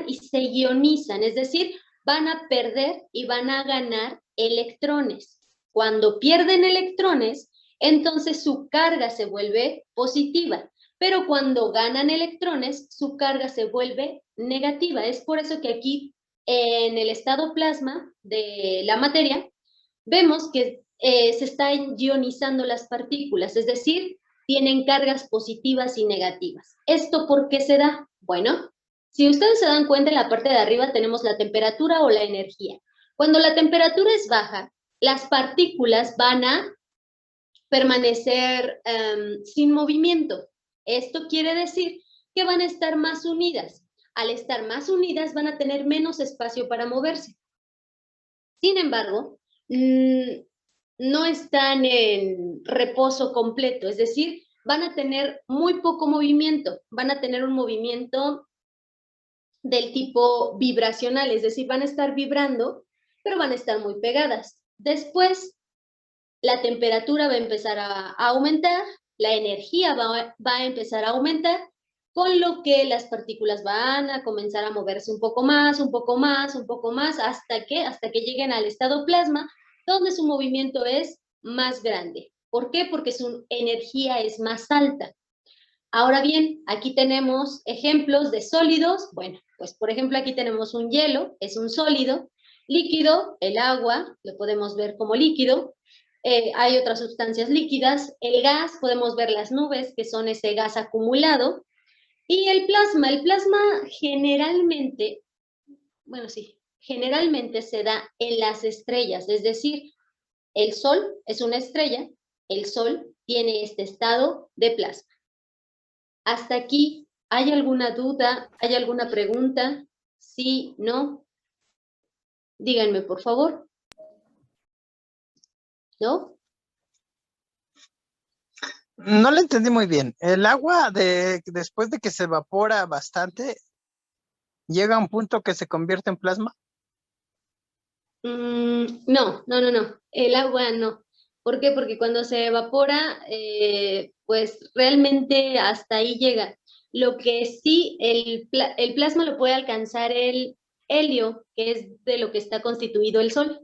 y se ionizan, es decir, van a perder y van a ganar electrones. Cuando pierden electrones, entonces su carga se vuelve positiva, pero cuando ganan electrones, su carga se vuelve negativa. Es por eso que aquí, en el estado plasma de la materia, vemos que se están ionizando las partículas, es decir, tienen cargas positivas y negativas. ¿Esto por qué se da? Bueno, si ustedes se dan cuenta, en la parte de arriba tenemos la temperatura o la energía. Cuando la temperatura es baja, las partículas van a permanecer sin movimiento. Esto quiere decir que van a estar más unidas. Al estar más unidas, van a tener menos espacio para moverse. Sin embargo, no están en reposo completo, es decir, van a tener muy poco movimiento, van a tener un movimiento del tipo vibracional, es decir, van a estar vibrando, pero van a estar muy pegadas. Después, la temperatura va a empezar a aumentar, la energía va a empezar a aumentar, con lo que las partículas van a comenzar a moverse un poco más, un poco más, un poco más, hasta que lleguen al estado plasma, donde su movimiento es más grande. ¿Por qué? Porque su energía es más alta. Ahora bien, aquí tenemos ejemplos de sólidos. Bueno, pues por ejemplo aquí tenemos un hielo, es un sólido. Líquido, el agua, lo podemos ver como líquido. Hay otras sustancias líquidas. El gas, podemos ver las nubes, que son ese gas acumulado. Y el plasma generalmente, bueno, sí, generalmente se da en las estrellas, es decir, el Sol es una estrella, el Sol tiene este estado de plasma. Hasta aquí, ¿hay alguna duda? ¿Hay alguna pregunta? ¿Sí? ¿No? Díganme, por favor. ¿No? No le entendí muy bien. El agua, después de que se evapora bastante, llega a un punto que se convierte en plasma. No. El agua no. ¿Por qué? Porque cuando se evapora, pues realmente hasta ahí llega. Lo que sí, el plasma lo puede alcanzar el helio, que es de lo que está constituido el Sol.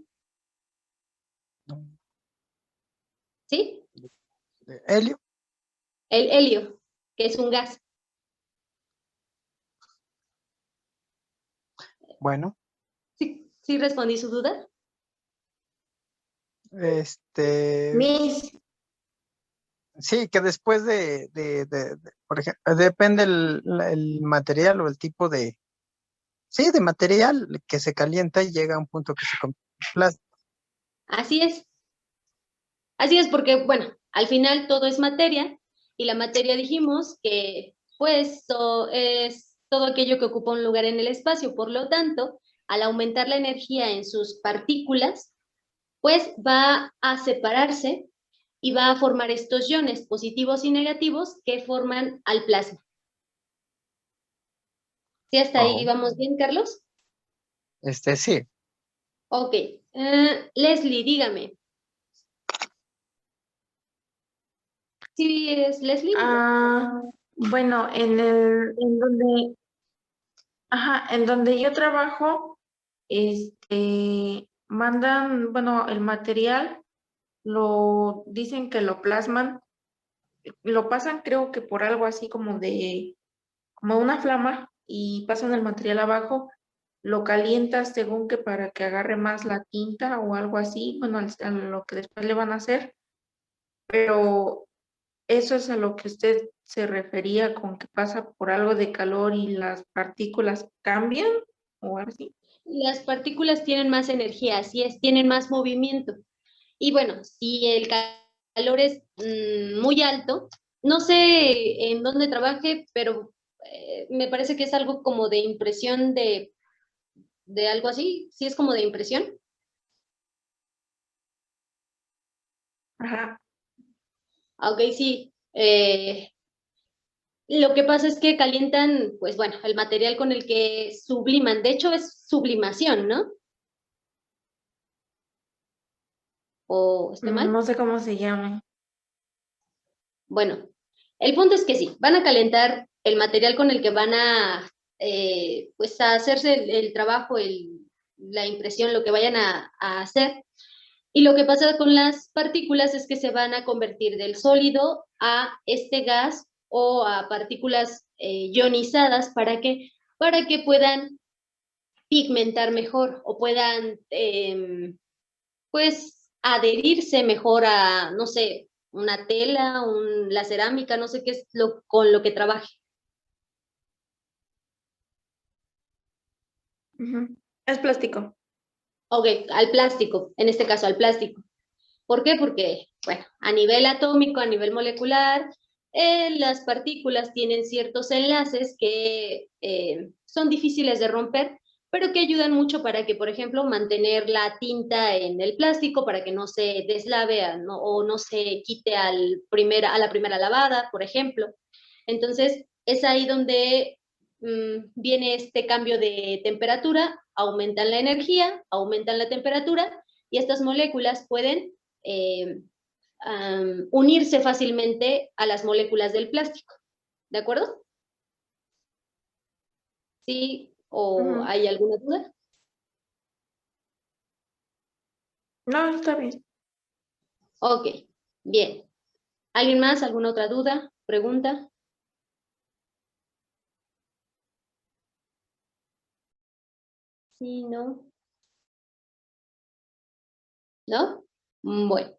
¿Sí? Helio. El helio, que es un gas. Bueno, ¿Sí respondí su duda? Miss, sí, que después por ejemplo, depende el material o el tipo de material que se calienta y llega a un punto que se convierte en plasma. Así es. Así es porque, bueno, al final todo es materia y la materia dijimos que pues es todo aquello que ocupa un lugar en el espacio. Por lo tanto, al aumentar la energía en sus partículas, pues va a separarse y va a formar estos iones positivos y negativos que forman al plasma. ¿Sí hasta ahí vamos bien, Carlos? Sí. Ok. Leslie, dígame. ¿Sí es Leslie? bueno, en donde yo trabajo, mandan, bueno, el material, dicen que lo plasman, lo pasan creo que por algo así como una flama y pasan el material abajo, lo calientas según que para que agarre más la tinta o algo así, bueno, a lo que después le van a hacer, pero eso es a lo que usted se refería con que pasa por algo de calor y las partículas cambian o algo así. Las partículas tienen más energía, así es, tienen más movimiento. Y bueno, si el calor es muy alto, no sé en dónde trabaje, pero me parece que es algo como de impresión de algo así, sí es como de impresión. Ajá. Ok, sí. Lo que pasa es que calientan, pues bueno, el material con el que subliman. De hecho, es sublimación, ¿no? ¿O estoy mal? No sé cómo se llama. Bueno, el punto es que sí, van a calentar el material con el que van a, pues a hacerse el trabajo, la impresión, lo que vayan a hacer. Y lo que pasa con las partículas es que se van a convertir del sólido a este gas o a partículas ionizadas para que puedan pigmentar mejor o puedan, pues, adherirse mejor a, no sé, una tela, la cerámica, no sé qué es con lo que trabaje. Es plástico. Ok, al plástico, en este caso al plástico. ¿Por qué? Porque, bueno, a nivel atómico, a nivel molecular, las partículas tienen ciertos enlaces que son difíciles de romper, pero que ayudan mucho para que, por ejemplo, mantener la tinta en el plástico para que no se deslave o no se quite a la primera lavada, por ejemplo. Entonces, es ahí donde viene este cambio de temperatura, aumentan la energía, aumentan la temperatura y estas moléculas pueden eh, unirse fácilmente a las moléculas del plástico. ¿De acuerdo? ¿Sí? ¿O hay alguna duda? No, está bien. Ok, bien. ¿Alguien más? ¿Alguna otra duda? ¿Pregunta? Sí, no. ¿No? Bueno.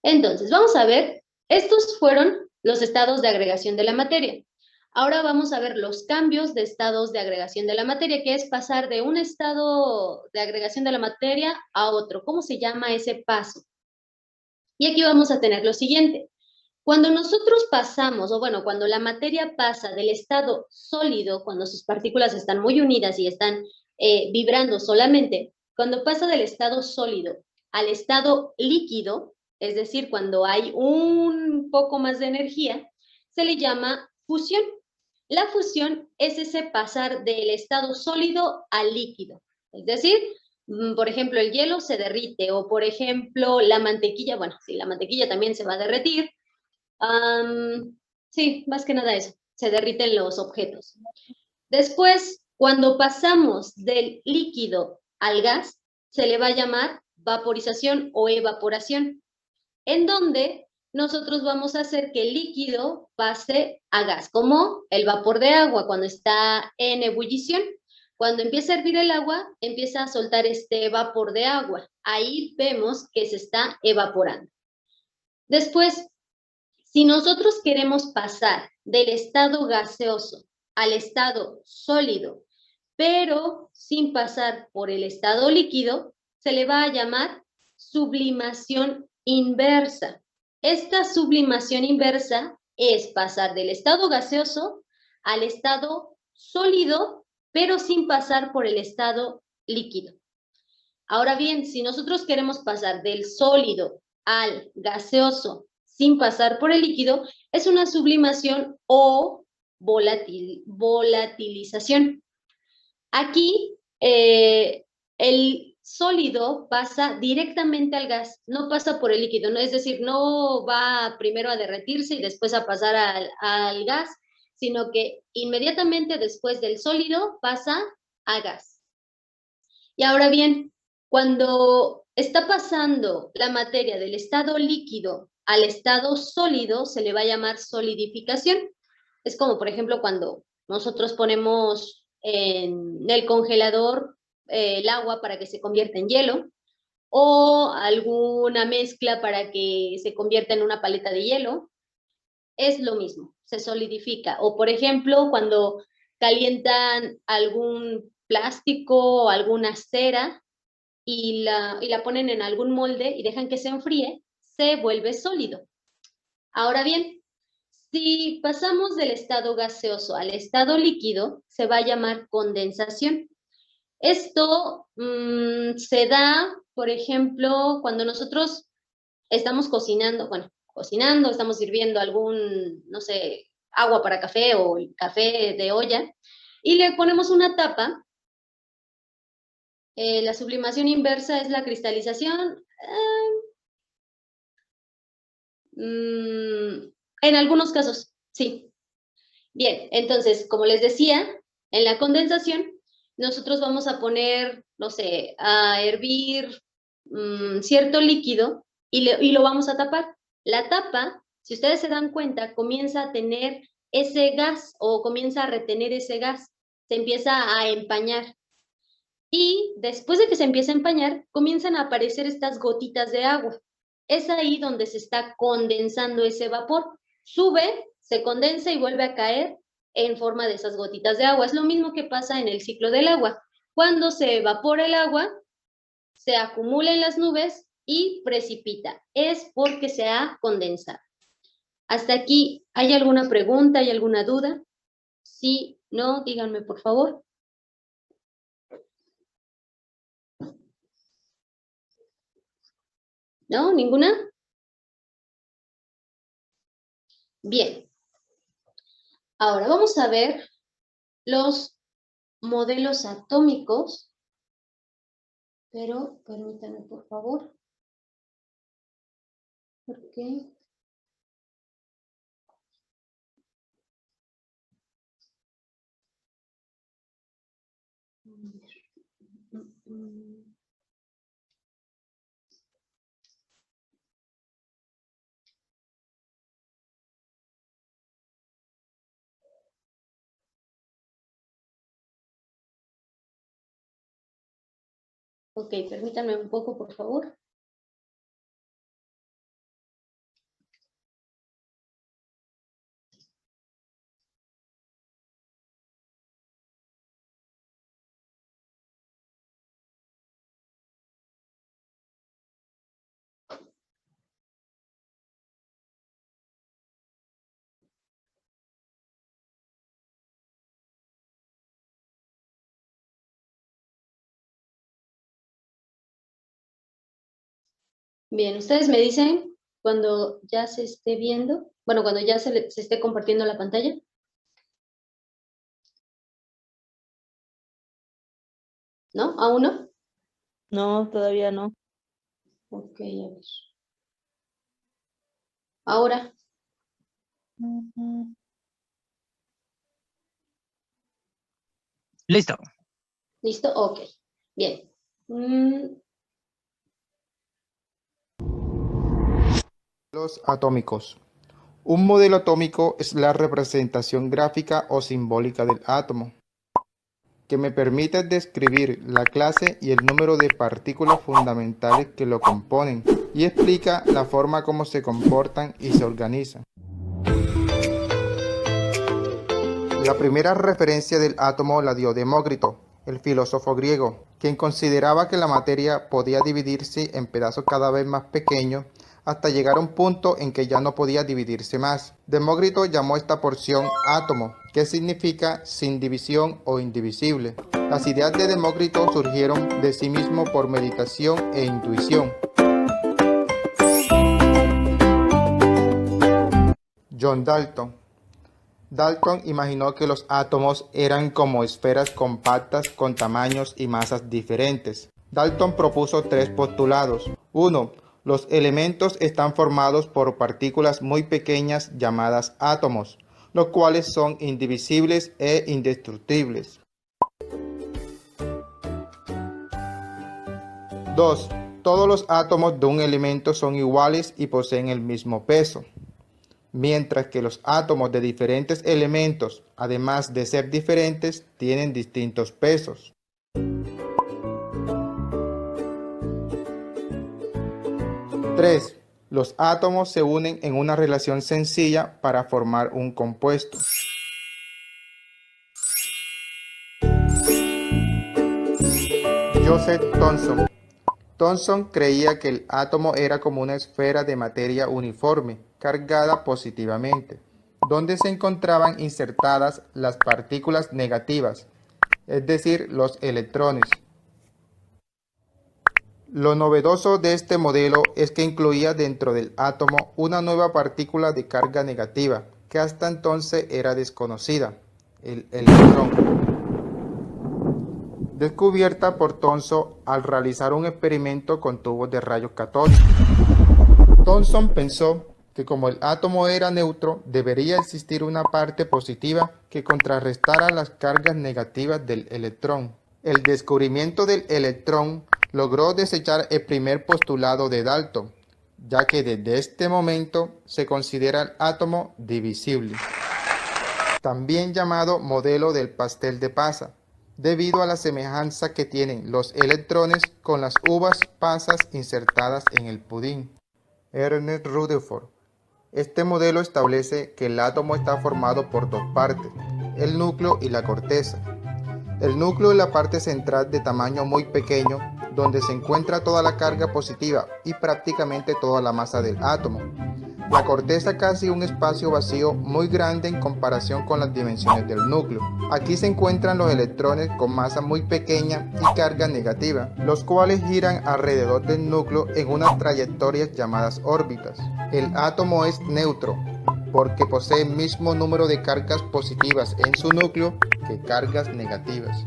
Entonces, vamos a ver, estos fueron los estados de agregación de la materia. Ahora vamos a ver los cambios de estados de agregación de la materia, que es pasar de un estado de agregación de la materia a otro. ¿Cómo se llama ese paso? Y aquí vamos a tener lo siguiente. Cuando nosotros pasamos, o bueno, cuando la materia pasa del estado sólido, cuando sus partículas están muy unidas y están vibrando solamente, cuando pasa del estado sólido al estado líquido, es decir, cuando hay un poco más de energía, se le llama fusión. La fusión es ese pasar del estado sólido al líquido. Es decir, por ejemplo, el hielo se derrite, o por ejemplo, la mantequilla, bueno, sí, la mantequilla también se va a derretir. Sí, más que nada eso, se derriten los objetos. Después, cuando pasamos del líquido al gas, se le va a llamar vaporización o evaporación, en donde nosotros vamos a hacer que el líquido pase a gas, como el vapor de agua cuando está en ebullición. Cuando empieza a hervir el agua, empieza a soltar este vapor de agua. Ahí vemos que se está evaporando. Después, si nosotros queremos pasar del estado gaseoso al estado sólido, pero sin pasar por el estado líquido, se le va a llamar sublimación inversa. Esta sublimación inversa es pasar del estado gaseoso al estado sólido, pero sin pasar por el estado líquido. Ahora bien, si nosotros queremos pasar del sólido al gaseoso sin pasar por el líquido, es una sublimación o volatilización. Aquí el sólido pasa directamente al gas, no pasa por el líquido, ¿no? Es decir, no va primero a derretirse y después a pasar al gas, sino que inmediatamente después del sólido pasa a gas. Y ahora bien, cuando está pasando la materia del estado líquido al estado sólido, se le va a llamar solidificación. Es como, por ejemplo, cuando nosotros ponemos en el congelador el agua para que se convierta en hielo, o alguna mezcla para que se convierta en una paleta de hielo. Es lo mismo, se solidifica. O, por ejemplo, cuando calientan algún plástico o alguna cera y la ponen en algún molde y dejan que se enfríe, se vuelve sólido. Ahora bien, si pasamos del estado gaseoso al estado líquido, se va a llamar condensación. Esto se da, por ejemplo, cuando nosotros estamos cocinando, estamos sirviendo algún, no sé, agua para café o café de olla, y le ponemos una tapa. La sublimación inversa es la cristalización. En algunos casos, sí. Bien, entonces, como les decía, en la condensación, nosotros vamos a poner, no sé, a hervir cierto líquido y lo vamos a tapar. La tapa, si ustedes se dan cuenta, comienza a tener ese gas o comienza a retener ese gas, se empieza a empañar. Y después de que se empieza a empañar, comienzan a aparecer estas gotitas de agua. Es ahí donde se está condensando ese vapor. Sube, se condensa y vuelve a caer en forma de esas gotitas de agua. Es lo mismo que pasa en el ciclo del agua. Cuando se evapora el agua, se acumula en las nubes y precipita. Es porque se ha condensado. Hasta aquí, ¿hay alguna pregunta? ¿Hay alguna duda? Sí, no, díganme por favor. ¿No? ¿Ninguna? Bien. Ahora vamos a ver los modelos atómicos, pero permítanme por favor. ¿Por qué? Ok, permítanme un poco, por favor. Bien, ustedes me dicen cuando ya se esté viendo, bueno, cuando ya se esté compartiendo la pantalla. ¿No? ¿Aún no? No, todavía no. Ok, a ver. Ahora. Listo. ¿Listo? Ok. Bien. Modelos atómicos. Un modelo atómico es la representación gráfica o simbólica del átomo, que me permite describir la clase y el número de partículas fundamentales que lo componen y explica la forma como se comportan y se organizan. La primera referencia del átomo la dio Demócrito, el filósofo griego, quien consideraba que la materia podía dividirse en pedazos cada vez más pequeños hasta llegar a un punto en que ya no podía dividirse más. Demócrito llamó esta porción átomo, que significa sin división o indivisible. Las ideas de Demócrito surgieron de sí mismo por meditación e intuición. John Dalton. Dalton imaginó que los átomos eran como esferas compactas con tamaños y masas diferentes. Dalton propuso 3 postulados. 1. Los elementos están formados por partículas muy pequeñas llamadas átomos, los cuales son indivisibles e indestructibles. 2. Todos los átomos de un elemento son iguales y poseen el mismo peso, mientras que los átomos de diferentes elementos, además de ser diferentes, tienen distintos pesos. 3. Los átomos se unen en una relación sencilla para formar un compuesto. Joseph Thomson. Thomson creía que el átomo era como una esfera de materia uniforme, cargada positivamente, donde se encontraban insertadas las partículas negativas, es decir, los electrones. Lo novedoso de este modelo es que incluía dentro del átomo una nueva partícula de carga negativa, que hasta entonces era desconocida, el electrón. Descubierta por Thomson al realizar un experimento con tubos de rayos catódicos. Thomson pensó que como el átomo era neutro, debería existir una parte positiva que contrarrestara las cargas negativas del electrón. El descubrimiento del electrón logró desechar el primer postulado de Dalton, ya que desde este momento se considera el átomo divisible, también llamado modelo del pastel de pasa, debido a la semejanza que tienen los electrones con las uvas pasas insertadas en el pudín. Ernest Rutherford. Este modelo establece que el átomo está formado por 2 partes, el núcleo y la corteza. El núcleo es la parte central de tamaño muy pequeño, donde se encuentra toda la carga positiva y prácticamente toda la masa del átomo. La corteza casi un espacio vacío muy grande en comparación con las dimensiones del núcleo. Aquí se encuentran los electrones con masa muy pequeña y carga negativa, los cuales giran alrededor del núcleo en unas trayectorias llamadas órbitas. El átomo es neutro, porque posee el mismo número de cargas positivas en su núcleo que cargas negativas.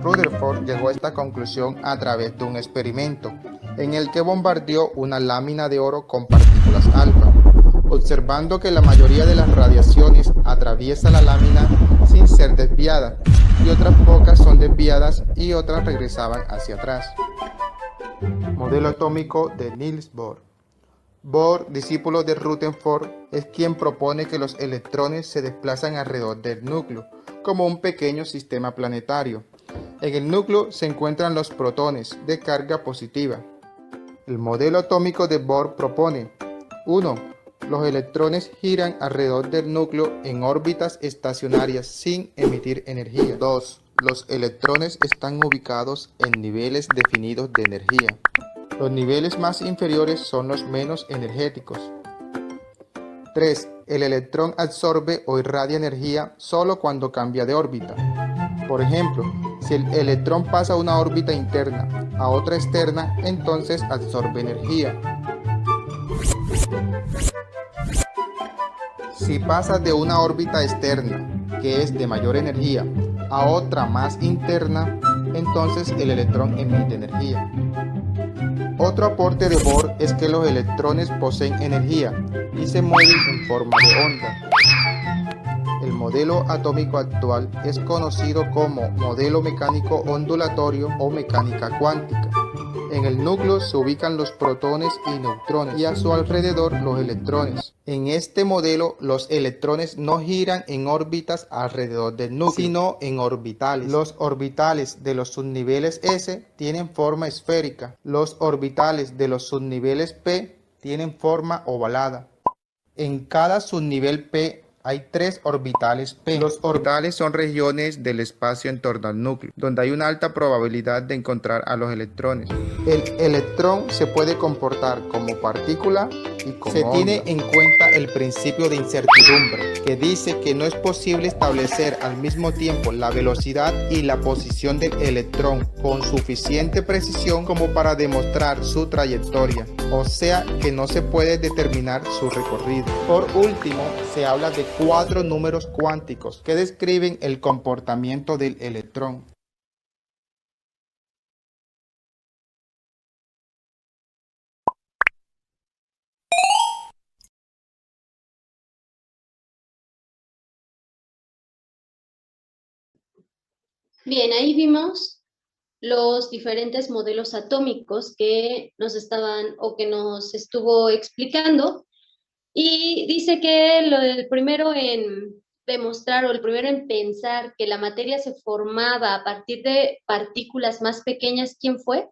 Rutherford llegó a esta conclusión a través de un experimento en el que bombardeó una lámina de oro con partículas alfa, observando que la mayoría de las radiaciones atraviesa la lámina sin ser desviada, y otras pocas son desviadas y otras regresaban hacia atrás. Modelo atómico de Niels Bohr. Bohr, discípulo de Rutherford, es quien propone que los electrones se desplazan alrededor del núcleo, como un pequeño sistema planetario. En el núcleo se encuentran los protones de carga positiva. El modelo atómico de Bohr propone: 1. Los electrones giran alrededor del núcleo en órbitas estacionarias sin emitir energía. 2. Los electrones están ubicados en niveles definidos de energía. Los niveles más inferiores son los menos energéticos. 3. El electrón absorbe o irradia energía solo cuando cambia de órbita. Por ejemplo, Si el electrón pasa de una órbita interna a otra externa, entonces absorbe energía. Si pasa de una órbita externa, que es de mayor energía, a otra más interna, entonces el electrón emite energía. Otro aporte de Bohr es que los electrones poseen energía y se mueven en forma de onda. El modelo atómico actual es conocido como modelo mecánico ondulatorio o mecánica cuántica. En el núcleo se ubican los protones y neutrones y a su alrededor los electrones. En este modelo los electrones no giran en órbitas alrededor del núcleo, sino en orbitales. Los orbitales de los subniveles S tienen forma esférica. Los orbitales de los subniveles P tienen forma ovalada. En cada subnivel P hay 3 orbitales P. Los orbitales son regiones del espacio en torno al núcleo, donde hay una alta probabilidad de encontrar a los electrones. El electrón se puede comportar como partícula y como onda. Se tiene en cuenta el principio de incertidumbre, que dice que no es posible establecer al mismo tiempo la velocidad y la posición del electrón con suficiente precisión como para demostrar su trayectoria, o sea que no se puede determinar su recorrido. Por último, se habla de 4 números cuánticos que describen el comportamiento del electrón. Bien, ahí vimos los diferentes modelos atómicos que nos estaban o que nos estuvo explicando. Y dice que el primero en demostrar o el primero en pensar que la materia se formaba a partir de partículas más pequeñas, ¿quién fue?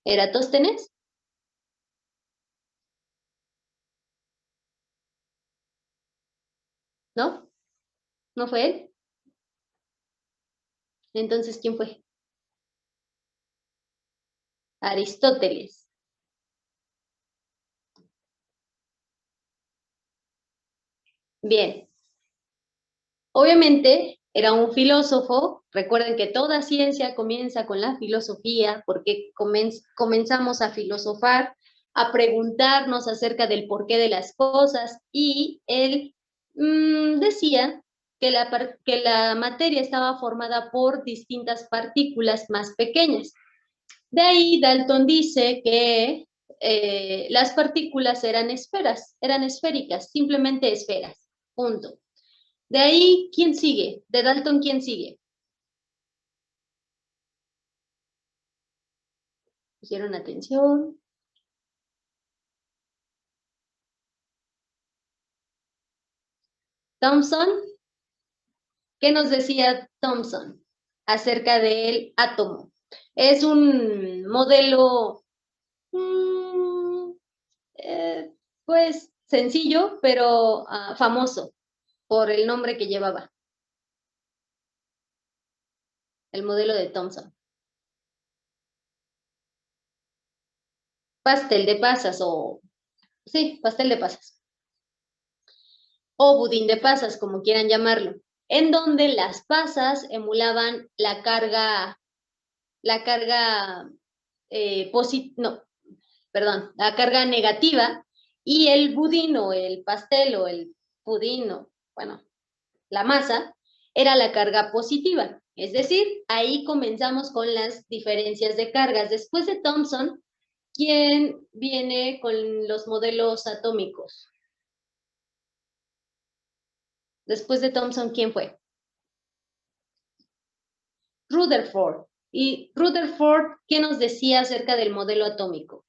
¿Eratóstenes? ¿No? ¿No fue él? Entonces, ¿quién fue? Aristóteles. Bien. Obviamente era un filósofo. Recuerden que toda ciencia comienza con la filosofía porque comenzamos a filosofar, a preguntarnos acerca del porqué de las cosas, y él decía que la materia estaba formada por distintas partículas más pequeñas. De ahí Dalton dice que las partículas eran esféricas, simplemente esferas, punto. De ahí, ¿quién sigue? De Dalton, ¿quién sigue? ¿Pusieron atención? Thomson. ¿Qué nos decía Thomson acerca del átomo? Es un modelo, pues, sencillo, pero famoso por el nombre que llevaba. El modelo de Thomson. Pastel de pasas sí, pastel de pasas. O budín de pasas, como quieran llamarlo, en donde las pasas emulaban la carga negativa, y el budín o el pastel o el pudín, bueno, la masa, era la carga positiva. Es decir, ahí comenzamos con las diferencias de cargas. Después de Thomson, ¿quién viene con los modelos atómicos? Después de Thomson, ¿quién fue? Rutherford. ¿Y Rutherford qué nos decía acerca del modelo atómico?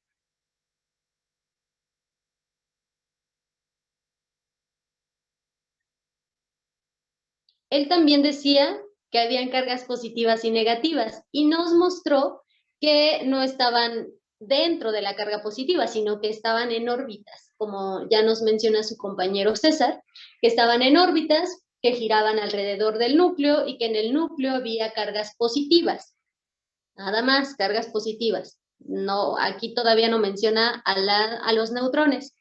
Él también decía que habían cargas positivas y negativas, y nos mostró que no estaban dentro de la carga positiva, sino que estaban en órbitas, como ya nos menciona su compañero César, que estaban en órbitas que giraban alrededor del núcleo y que en el núcleo había cargas positivas. Nada más, cargas positivas. No, aquí todavía no menciona a los neutrones,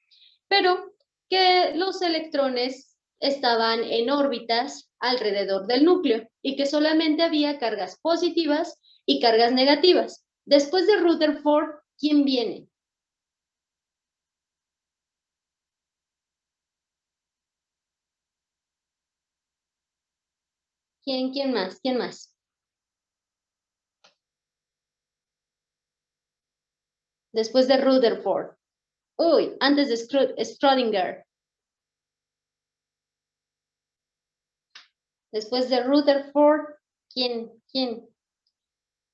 pero que los electrones estaban en órbitas alrededor del núcleo y que solamente había cargas positivas y cargas negativas. Después de Rutherford, ¿quién viene? ¿Quién más? ¿Quién más? Después de Rutherford. Uy, antes de Schrödinger. Después de Rutherford, ¿quién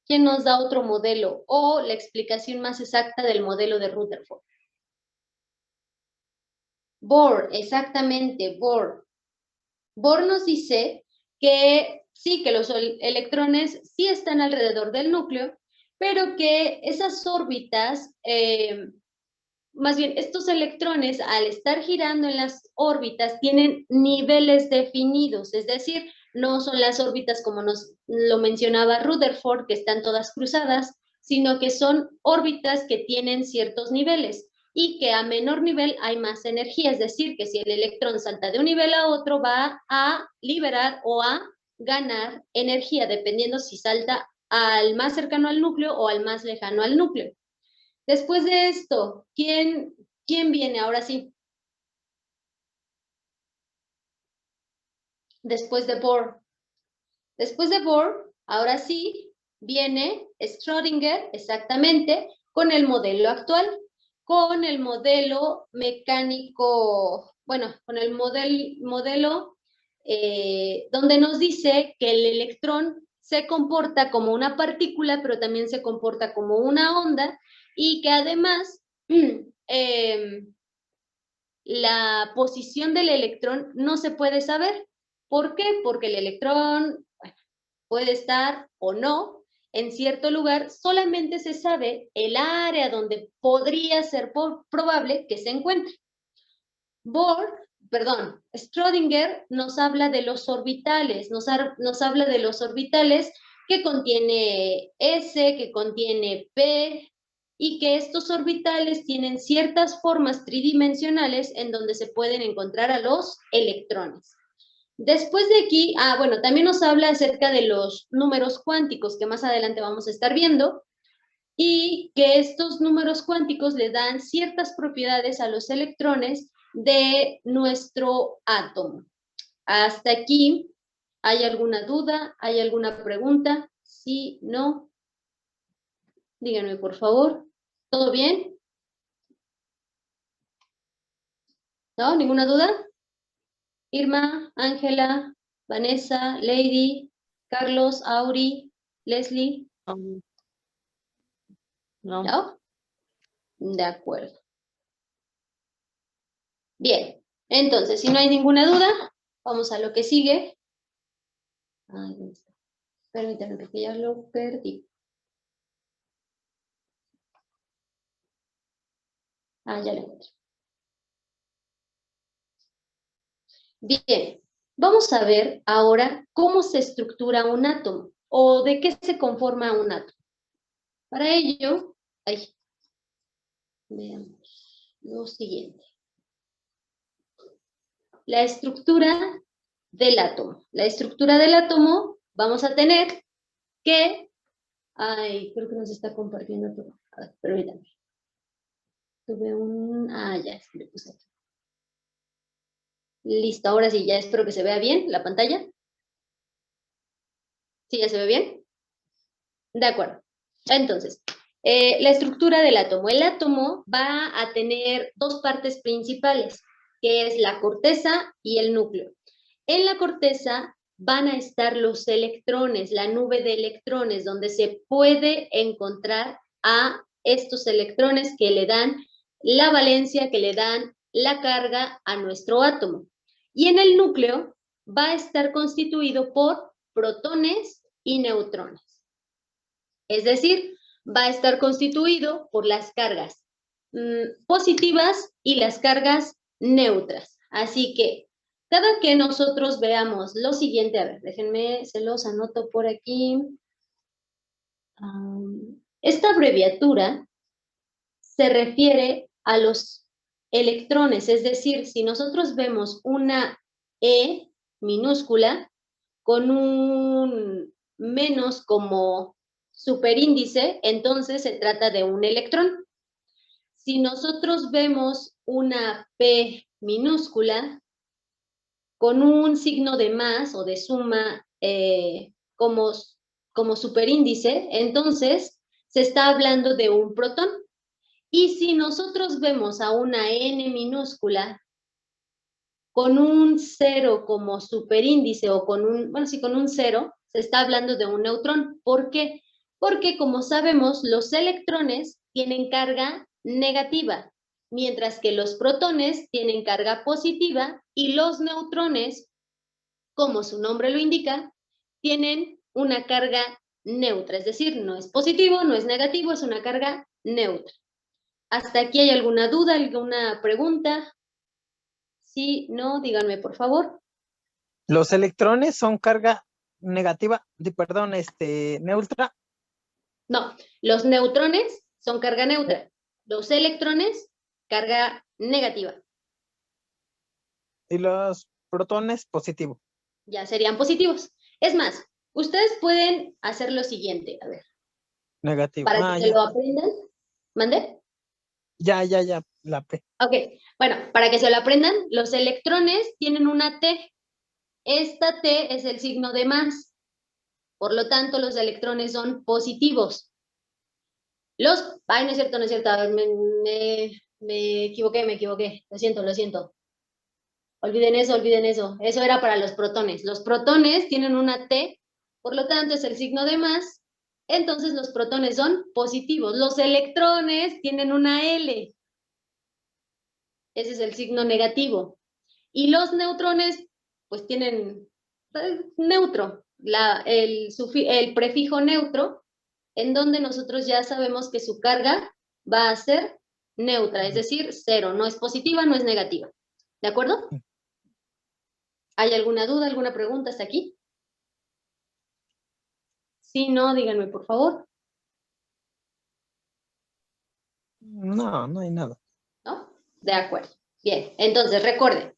nos da otro modelo o la explicación más exacta del modelo de Rutherford? Bohr, exactamente, Bohr. Bohr nos dice que sí, que los electrones sí están alrededor del núcleo, pero que esas órbitas, más bien estos electrones al estar girando en las órbitas tienen niveles definidos, es decir, no son las órbitas como nos lo mencionaba Rutherford, que están todas cruzadas, sino que son órbitas que tienen ciertos niveles y que a menor nivel hay más energía, es decir, que si el electrón salta de un nivel a otro va a liberar o a ganar energía, dependiendo si salta al más cercano al núcleo o al más lejano al núcleo. Después de esto, ¿quién viene ahora sí? Después de Bohr. Después de Bohr, ahora sí, viene Schrödinger, exactamente, con el modelo actual, con el modelo mecánico, bueno, con el modelo donde nos dice que el electrón se comporta como una partícula, pero también se comporta como una onda, y que además la posición del electrón no se puede saber. ¿Por qué? Porque el electrón puede estar o no en cierto lugar, solamente se sabe el área donde podría ser probable que se encuentre. Schrödinger nos habla de los orbitales, nos habla de los orbitales que contiene S, que contiene P, y que estos orbitales tienen ciertas formas tridimensionales en donde se pueden encontrar a los electrones. Después de aquí, bueno, también nos habla acerca de los números cuánticos que más adelante vamos a estar viendo, y que estos números cuánticos le dan ciertas propiedades a los electrones de nuestro átomo. Hasta aquí, ¿hay alguna duda? ¿Hay alguna pregunta? ¿Sí? ¿No? Díganme, por favor. ¿Todo bien? ¿No? ¿Ninguna duda? Irma, Ángela, Vanessa, Lady, Carlos, Auri, Leslie. No. ¿No? De acuerdo. Bien, entonces, si no hay ninguna duda, vamos a lo que sigue. Ay, ¿dónde está? Permítanme porque ya lo perdí. Ya lo encontré. Bien, vamos a ver ahora cómo se estructura un átomo o de qué se conforma un átomo. Para ello, veamos lo siguiente. La estructura del átomo. La estructura del átomo, vamos a tener que... creo que nos está compartiendo todo. A ver, permítanme. Tuve un... ya, es que le puse aquí. Listo, ahora sí, ya espero que se vea bien la pantalla. ¿Sí, ya se ve bien? De acuerdo. Entonces, la estructura del átomo. El átomo va a tener dos partes principales, que es la corteza y el núcleo. En la corteza van a estar los electrones, la nube de electrones, donde se puede encontrar a estos electrones que le dan la valencia, que le dan la carga a nuestro átomo. Y en el núcleo va a estar constituido por protones y neutrones. Es decir, va a estar constituido por las cargas positivas y las cargas neutras. Así que cada que nosotros veamos lo siguiente, a ver, déjenme, se los anoto por aquí. Esta abreviatura se refiere a los electrones, es decir, si nosotros vemos una E minúscula con un menos como superíndice, entonces se trata de un electrón. Si nosotros vemos una P minúscula con un signo de más o de suma como superíndice, entonces se está hablando de un protón. Y si nosotros vemos a una N minúscula con un 0 como superíndice o con un, bueno, sí, con un 0, se está hablando de un neutrón. ¿Por qué? Porque, como sabemos, los electrones tienen carga negativa, mientras que los protones tienen carga positiva y los neutrones, como su nombre lo indica, tienen una carga neutra, es decir, no es positivo, no es negativo, es una carga neutra. ¿Hasta aquí hay alguna duda, alguna pregunta? Sí, no, díganme por favor. Los electrones son carga negativa, perdón, neutra. No, los neutrones son carga neutra. Los electrones, carga negativa. Y los protones, positivo. Ya serían positivos. Es más, ustedes pueden hacer lo siguiente, a ver. Negativo. Para que se lo aprendan. ¿Mande? Ya, la P. Ok, bueno, para que se lo aprendan, los electrones tienen una T. Esta T es el signo de más. Por lo tanto, los electrones son positivos. Ay, no es cierto, no es cierto. A ver, me equivoqué. Lo siento. Olviden eso. Eso era para los protones. Los protones tienen una T, por lo tanto es el signo de más. Entonces los protones son positivos. Los electrones tienen una L. Ese es el signo negativo. Y los neutrones, pues tienen neutro, el prefijo neutro, en donde nosotros ya sabemos que su carga va a ser neutra, es decir, 0, no es positiva, no es negativa. ¿De acuerdo? ¿Hay alguna duda, alguna pregunta hasta aquí? Si no, díganme por favor. No hay nada. ¿No? De acuerdo. Bien, entonces recuerden,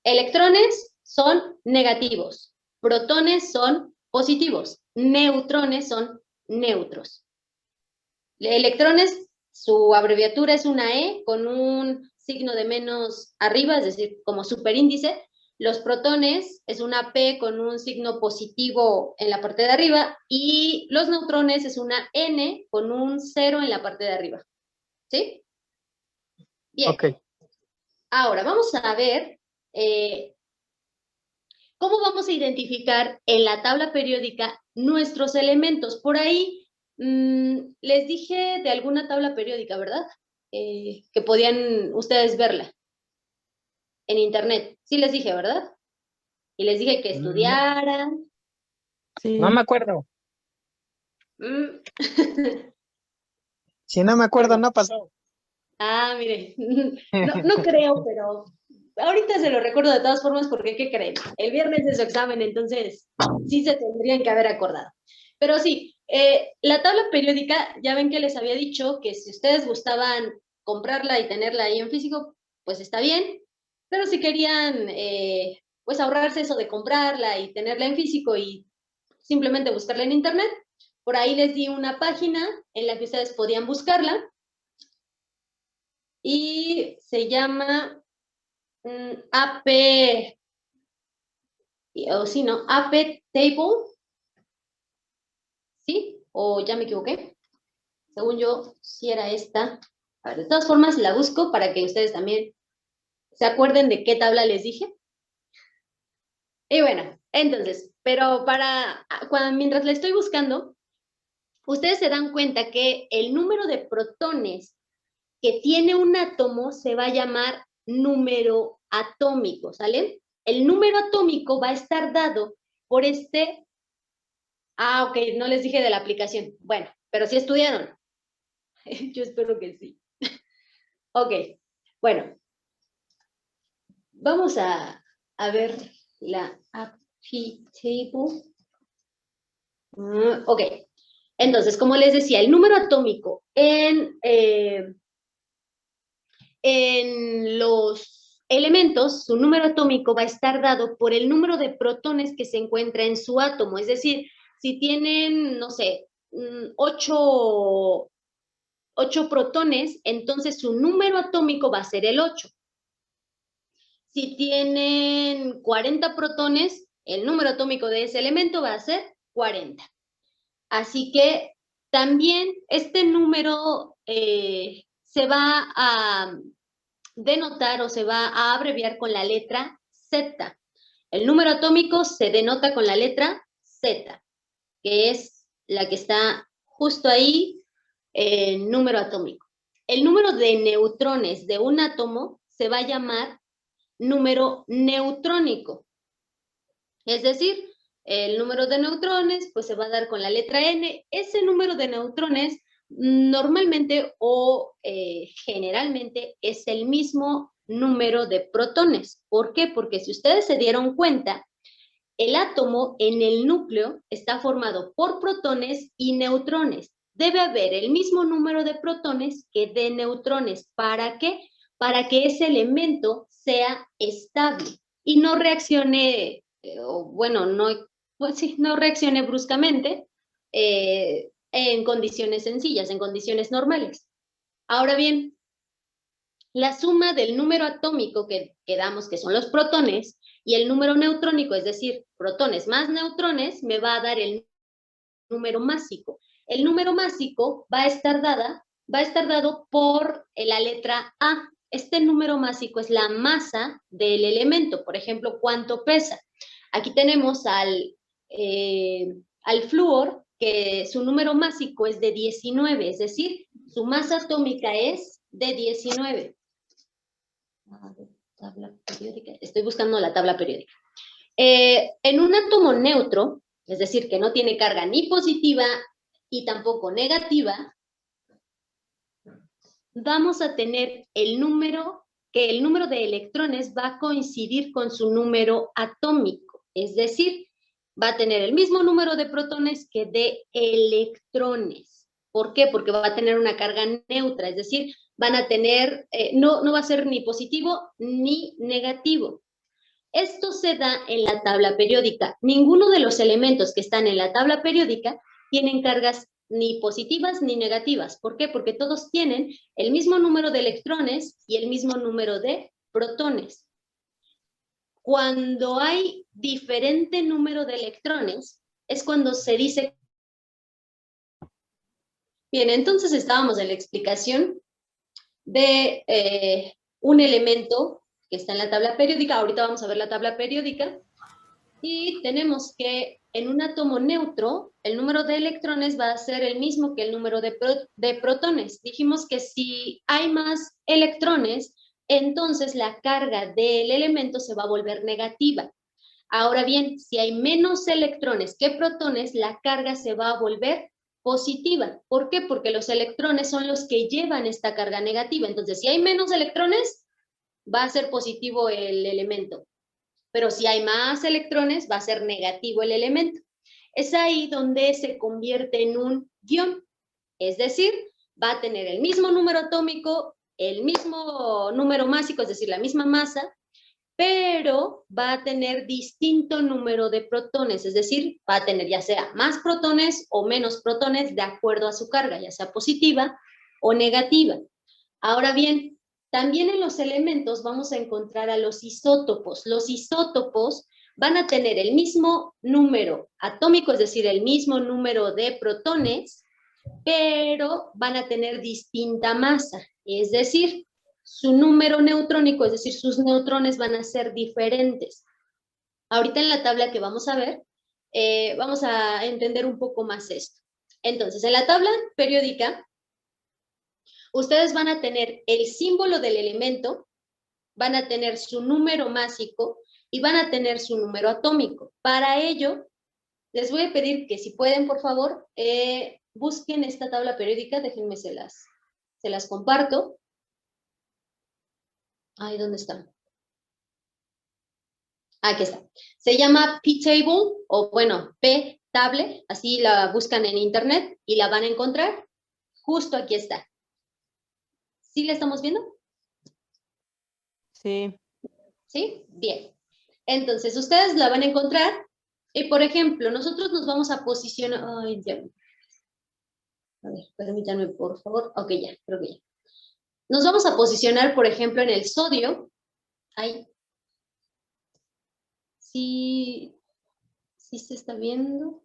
electrones son negativos, protones son positivos, neutrones son neutros. Electrones, su abreviatura es una E con un signo de menos arriba, es decir, como superíndice. Los protones es una P con un signo positivo en la parte de arriba y los neutrones es una N con un 0 en la parte de arriba. ¿Sí? Bien. Ok. Ahora, vamos a ver cómo vamos a identificar en la tabla periódica nuestros elementos. Por ahí les dije de alguna tabla periódica, ¿verdad? Que podían ustedes verla en internet. Sí les dije, ¿verdad? Y les dije que estudiaran. Sí. No me acuerdo. Si no me acuerdo, no pasó. Ah, mire, no creo, pero ahorita se lo recuerdo de todas formas porque, ¿qué creen? El viernes es su examen, entonces sí se tendrían que haber acordado. Pero sí, la tabla periódica, ya ven que les había dicho que si ustedes gustaban comprarla y tenerla ahí en físico, pues está bien, pero si querían pues ahorrarse eso de comprarla y tenerla en físico y simplemente buscarla en internet, por ahí les di una página en la que ustedes podían buscarla. Y se llama AP, o sí, ¿no? AP Table, ¿sí? O ya me equivoqué. Según yo, sí era esta. A ver, de todas formas, la busco para que ustedes también se acuerden de qué tabla les dije. Y bueno, entonces, pero mientras la estoy buscando, ustedes se dan cuenta que el número de protones que tiene un átomo se va a llamar número atómico, ¿sale? El número atómico va a estar dado por este... Ah, ok, no les dije de la aplicación. Bueno, pero sí estudiaron. Yo espero que sí. Ok, bueno. Vamos a ver la API table. Ok, entonces, como les decía, el número atómico en los elementos, su número atómico va a estar dado por el número de protones que se encuentra en su átomo. Es decir, si tienen, no sé, 8 protones, entonces su número atómico va a ser el 8. Si tienen 40 protones, el número atómico de ese elemento va a ser 40. Así que también este número se va a denotar o se va a abreviar con la letra Z. El número atómico se denota con la letra Z, que es la que está justo ahí, el número atómico. El número de neutrones de un átomo se va a llamar número neutrónico. Es decir, el número de neutrones pues se va a dar con la letra N. Ese número de neutrones normalmente o generalmente es el mismo número de protones. ¿Por qué? Porque si ustedes se dieron cuenta, el átomo en el núcleo está formado por protones y neutrones. Debe haber el mismo número de protones que de neutrones. ¿Para qué? Para que ese elemento sea estable y no reaccione, no reaccione bruscamente en condiciones sencillas, en condiciones normales. Ahora bien, la suma del número atómico que damos, que son los protones, y el número neutrónico, es decir, protones más neutrones, me va a dar el número másico. El número másico va a estar dado por la letra A. Este número másico es la masa del elemento. Por ejemplo, ¿cuánto pesa? Aquí tenemos al flúor, que su número másico es de 19, es decir, su masa atómica es de 19. Tabla periódica. Estoy buscando la tabla periódica. En un átomo neutro, es decir, que no tiene carga ni positiva y tampoco negativa, vamos a tener el número de electrones va a coincidir con su número atómico, es decir, va a tener el mismo número de protones que de electrones. ¿Por qué? Porque va a tener una carga neutra, es decir, van a tener, no va a ser ni positivo ni negativo. Esto se da en la tabla periódica. Ninguno de los elementos que están en la tabla periódica tienen cargas ni positivas ni negativas. ¿Por qué? Porque todos tienen el mismo número de electrones y el mismo número de protones. Cuando hay diferente número de electrones, es cuando se dice... Bien, entonces estábamos en la explicación de un elemento que está en la tabla periódica. Ahorita vamos a ver la tabla periódica. Y tenemos que en un átomo neutro, el número de electrones va a ser el mismo que el número de protones. Dijimos que si hay más electrones, entonces la carga del elemento se va a volver negativa. Ahora bien, si hay menos electrones que protones, la carga se va a volver positiva. ¿Por qué? Porque los electrones son los que llevan esta carga negativa. Entonces, si hay menos electrones, va a ser positivo el elemento. Pero si hay más electrones, va a ser negativo el elemento. Es ahí donde se convierte en un guión. Es decir, va a tener el mismo número atómico, el mismo número másico, es decir, la misma masa, pero va a tener distinto número de protones, es decir, va a tener ya sea más protones o menos protones de acuerdo a su carga, ya sea positiva o negativa. Ahora bien, también en los elementos vamos a encontrar a los isótopos. Los isótopos van a tener el mismo número atómico, es decir, el mismo número de protones, pero van a tener distinta masa, es decir, su número neutrónico, es decir, sus neutrones van a ser diferentes. Ahorita en la tabla que vamos a ver, vamos a entender un poco más esto. Entonces, en la tabla periódica, ustedes van a tener el símbolo del elemento, van a tener su número másico y van a tener su número atómico. Para ello, les voy a pedir que si pueden, por favor, busquen esta tabla periódica, déjenme se las comparto. Ay, ¿dónde está? Aquí está. Se llama P-Table, o bueno, P-Table, así la buscan en internet y la van a encontrar. Justo aquí está. ¿Sí la estamos viendo? Sí. ¿Sí? Bien. Entonces, ustedes la van a encontrar y, por ejemplo, nosotros nos vamos a posicionar... Ay, ya. A ver, permítanme, por favor. Ok, ya, creo que ya. Nos vamos a posicionar, por ejemplo, en el sodio. Ahí. Sí, sí se está viendo.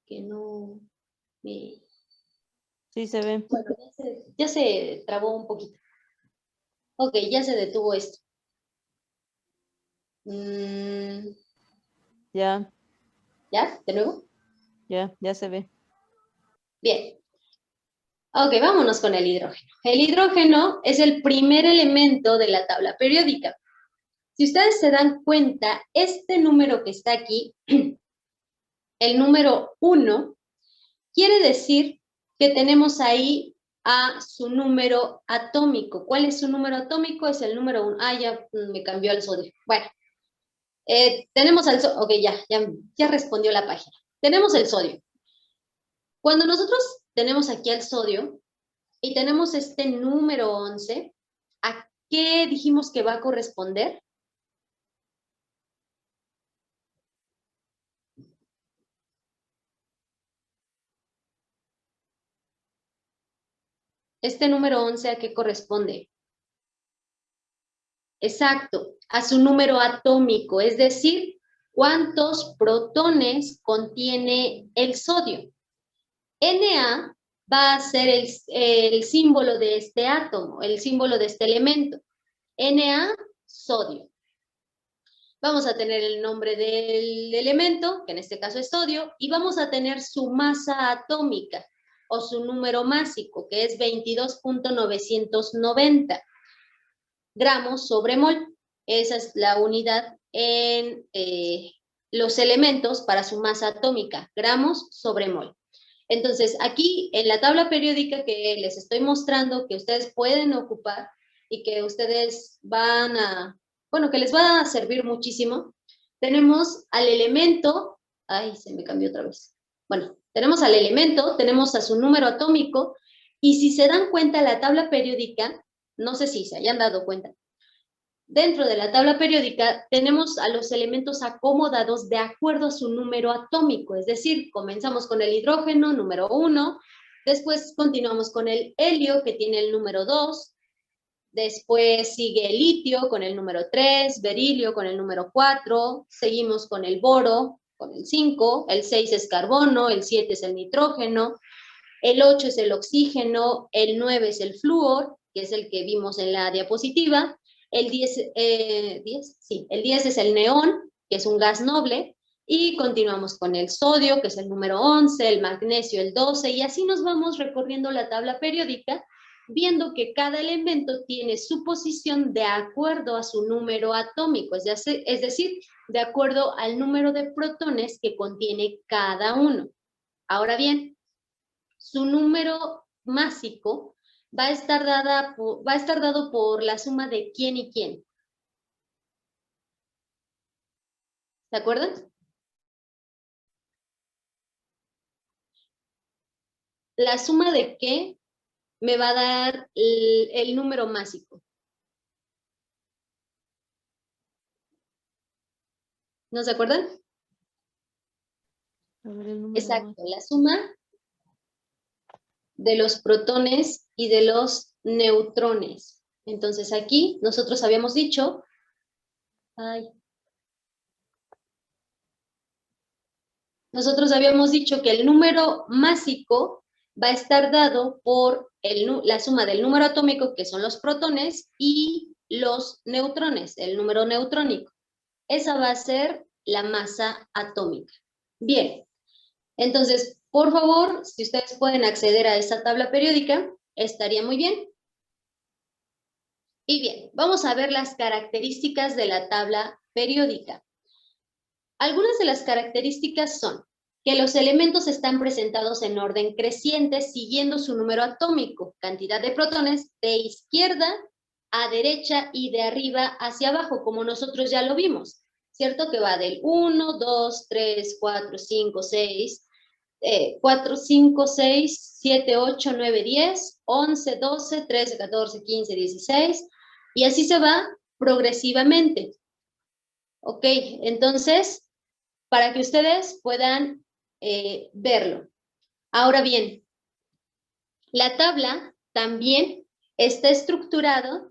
Que no me... Sí se ve. Bueno, ya se trabó un poquito. Ok, ya se detuvo esto. Ya, ¿Ya? ¿De nuevo? ya se ve. Bien. Ok, vámonos con el hidrógeno. El hidrógeno es el primer elemento de la tabla periódica. Si ustedes se dan cuenta, este número que está aquí, el número 1, quiere decir que tenemos ahí a su número atómico. ¿Cuál es su número atómico? Es el número 1. Ah, ya me cambió el sodio. Bueno, tenemos al sodio. Ok, ya respondió la página. Tenemos el sodio. Cuando nosotros tenemos aquí al sodio y tenemos este número 11, ¿a qué dijimos que va a corresponder? Este número 11, ¿a qué corresponde? Exacto, a su número atómico, es decir, ¿cuántos protones contiene el sodio? Na va a ser el símbolo de este átomo, el símbolo de este elemento. Na, sodio. Vamos a tener el nombre del elemento, que en este caso es sodio, y vamos a tener su masa atómica o su número másico, que es 22.990 gramos sobre mol. Esa es la unidad en los elementos para su masa atómica, gramos sobre mol. Entonces, aquí en la tabla periódica que les estoy mostrando, que ustedes pueden ocupar y que ustedes van a, bueno, que les va a servir muchísimo, tenemos al elemento, ay, se me cambió otra vez. Bueno, tenemos al elemento, tenemos a su número atómico, y si se dan cuenta, la tabla periódica, no sé si se hayan dado cuenta, dentro de la tabla periódica tenemos a los elementos acomodados de acuerdo a su número atómico, es decir, comenzamos con el hidrógeno, número 1, después continuamos con el helio, que tiene el número 2, después sigue el litio con el número 3, berilio con el número 4, seguimos con el boro con el 5, el 6 es carbono, el 7 es el nitrógeno, el 8 es el oxígeno, el 9 es el flúor, que es el que vimos en la diapositiva, el 10 es el neón, que es un gas noble, y continuamos con el sodio, que es el número 11, el magnesio, el 12, y así nos vamos recorriendo la tabla periódica, viendo que cada elemento tiene su posición de acuerdo a su número atómico, es decir, de acuerdo al número de protones que contiene cada uno. Ahora bien, su número másico va a estar dado por la suma de quién y quién. ¿Se acuerdan? La suma de qué me va a dar el número másico. ¿No se acuerdan? Exacto, la suma de los protones y de los neutrones. Entonces aquí nosotros habíamos dicho, que el número másico va a estar dado por la suma del número atómico, que son los protones, y los neutrones, el número neutrónico. Esa va a ser la masa atómica. Bien, entonces, por favor, si ustedes pueden acceder a esta tabla periódica, estaría muy bien. Y bien, vamos a ver las características de la tabla periódica. Algunas de las características son que los elementos están presentados en orden creciente siguiendo su número atómico, cantidad de protones de izquierda a derecha y de arriba hacia abajo, como nosotros ya lo vimos, ¿cierto? Que va del 1, 2, 3, 4, 5, 6, 7, 8, 9, 10, 11, 12, 13, 14, 15, 16, Y así se va progresivamente. Ok, entonces, para que ustedes puedan verlo. Ahora bien, la tabla también está estructurada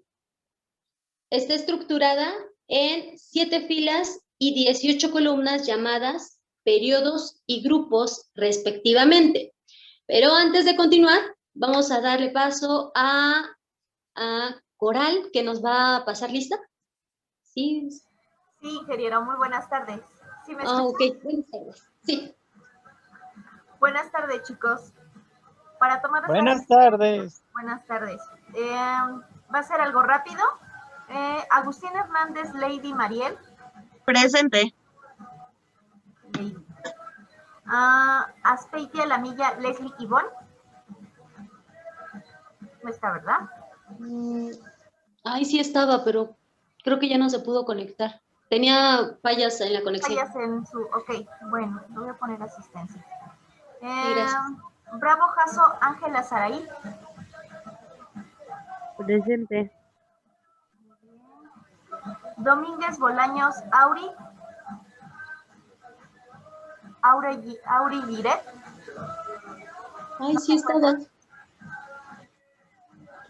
en 7 filas y 18 columnas llamadas periodos y grupos respectivamente. Pero antes de continuar, vamos a darle paso a Coral, que nos va a pasar lista. Sí. Sí, ingeniero, muy buenas tardes. ¿Sí me Ah, escuchan? ok, buenas tardes. Sí. Buenas tardes, chicos. Para tomar esta Buenas sesión- tardes. Buenas tardes. Va a ser algo rápido. Agustín Hernández, Lady Mariel. Presente. Lady. Aspeitia Lamilla, Leslie Ivonne. No está, ¿verdad? Ay, sí estaba, pero creo que ya no se pudo conectar. Tenía fallas en la conexión. Fallas en su... Ok, bueno, le voy a poner asistencia. Sí, gracias. Bravo Jasso, Ángela Saraí. Presente. Domínguez Bolaños, Auri. Auri Giret. Ay, sí estaba.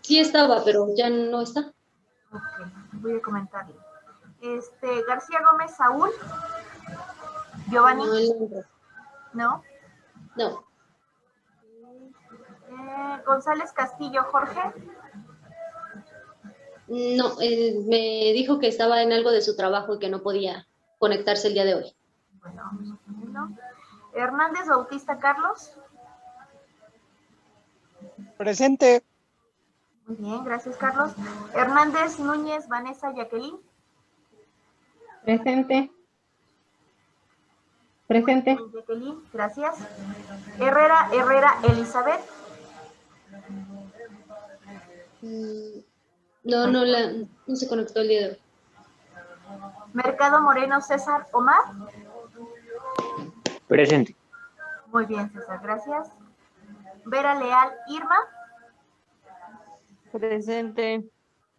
Sí estaba, pero ya no está. Ok, voy a comentarle. García Gómez, Saúl. Giovanni. No, el nombre. ¿No? No. González Castillo, Jorge. No, me dijo que estaba en algo de su trabajo y que no podía conectarse el día de hoy. Bueno, vamos a ponerlo. Hernández Bautista, Carlos. Presente. Muy bien, gracias, Carlos. Hernández Núñez, Vanessa, Jacqueline. Presente. Presente. Muy bien, Jacqueline, gracias. Herrera, Elizabeth. No se conectó el día de hoy. Mercado Moreno, César, Omar. Presente. Muy bien, César, gracias. Vera Leal, Irma. Presente.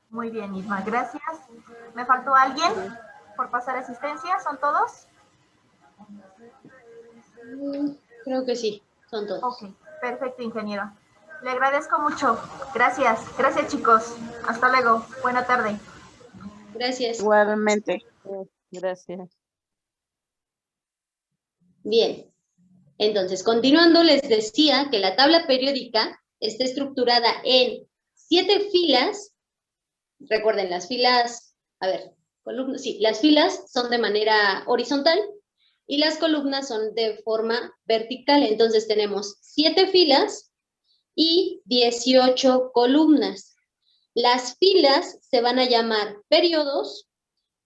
Muy bien, Irma, gracias. ¿Me faltó alguien por pasar asistencia? ¿Son todos? Creo que sí, son todos. Ok, perfecto, ingeniero. Le agradezco mucho. Gracias. Gracias, chicos. Hasta luego. Buena tarde. Gracias. Igualmente. Gracias. Bien. Entonces, continuando, les decía que la tabla periódica está estructurada en 7 filas. Recuerden, las filas, columnas, sí, las filas son de manera horizontal y las columnas son de forma vertical. Entonces tenemos 7 filas y 18 columnas. Las filas se van a llamar periodos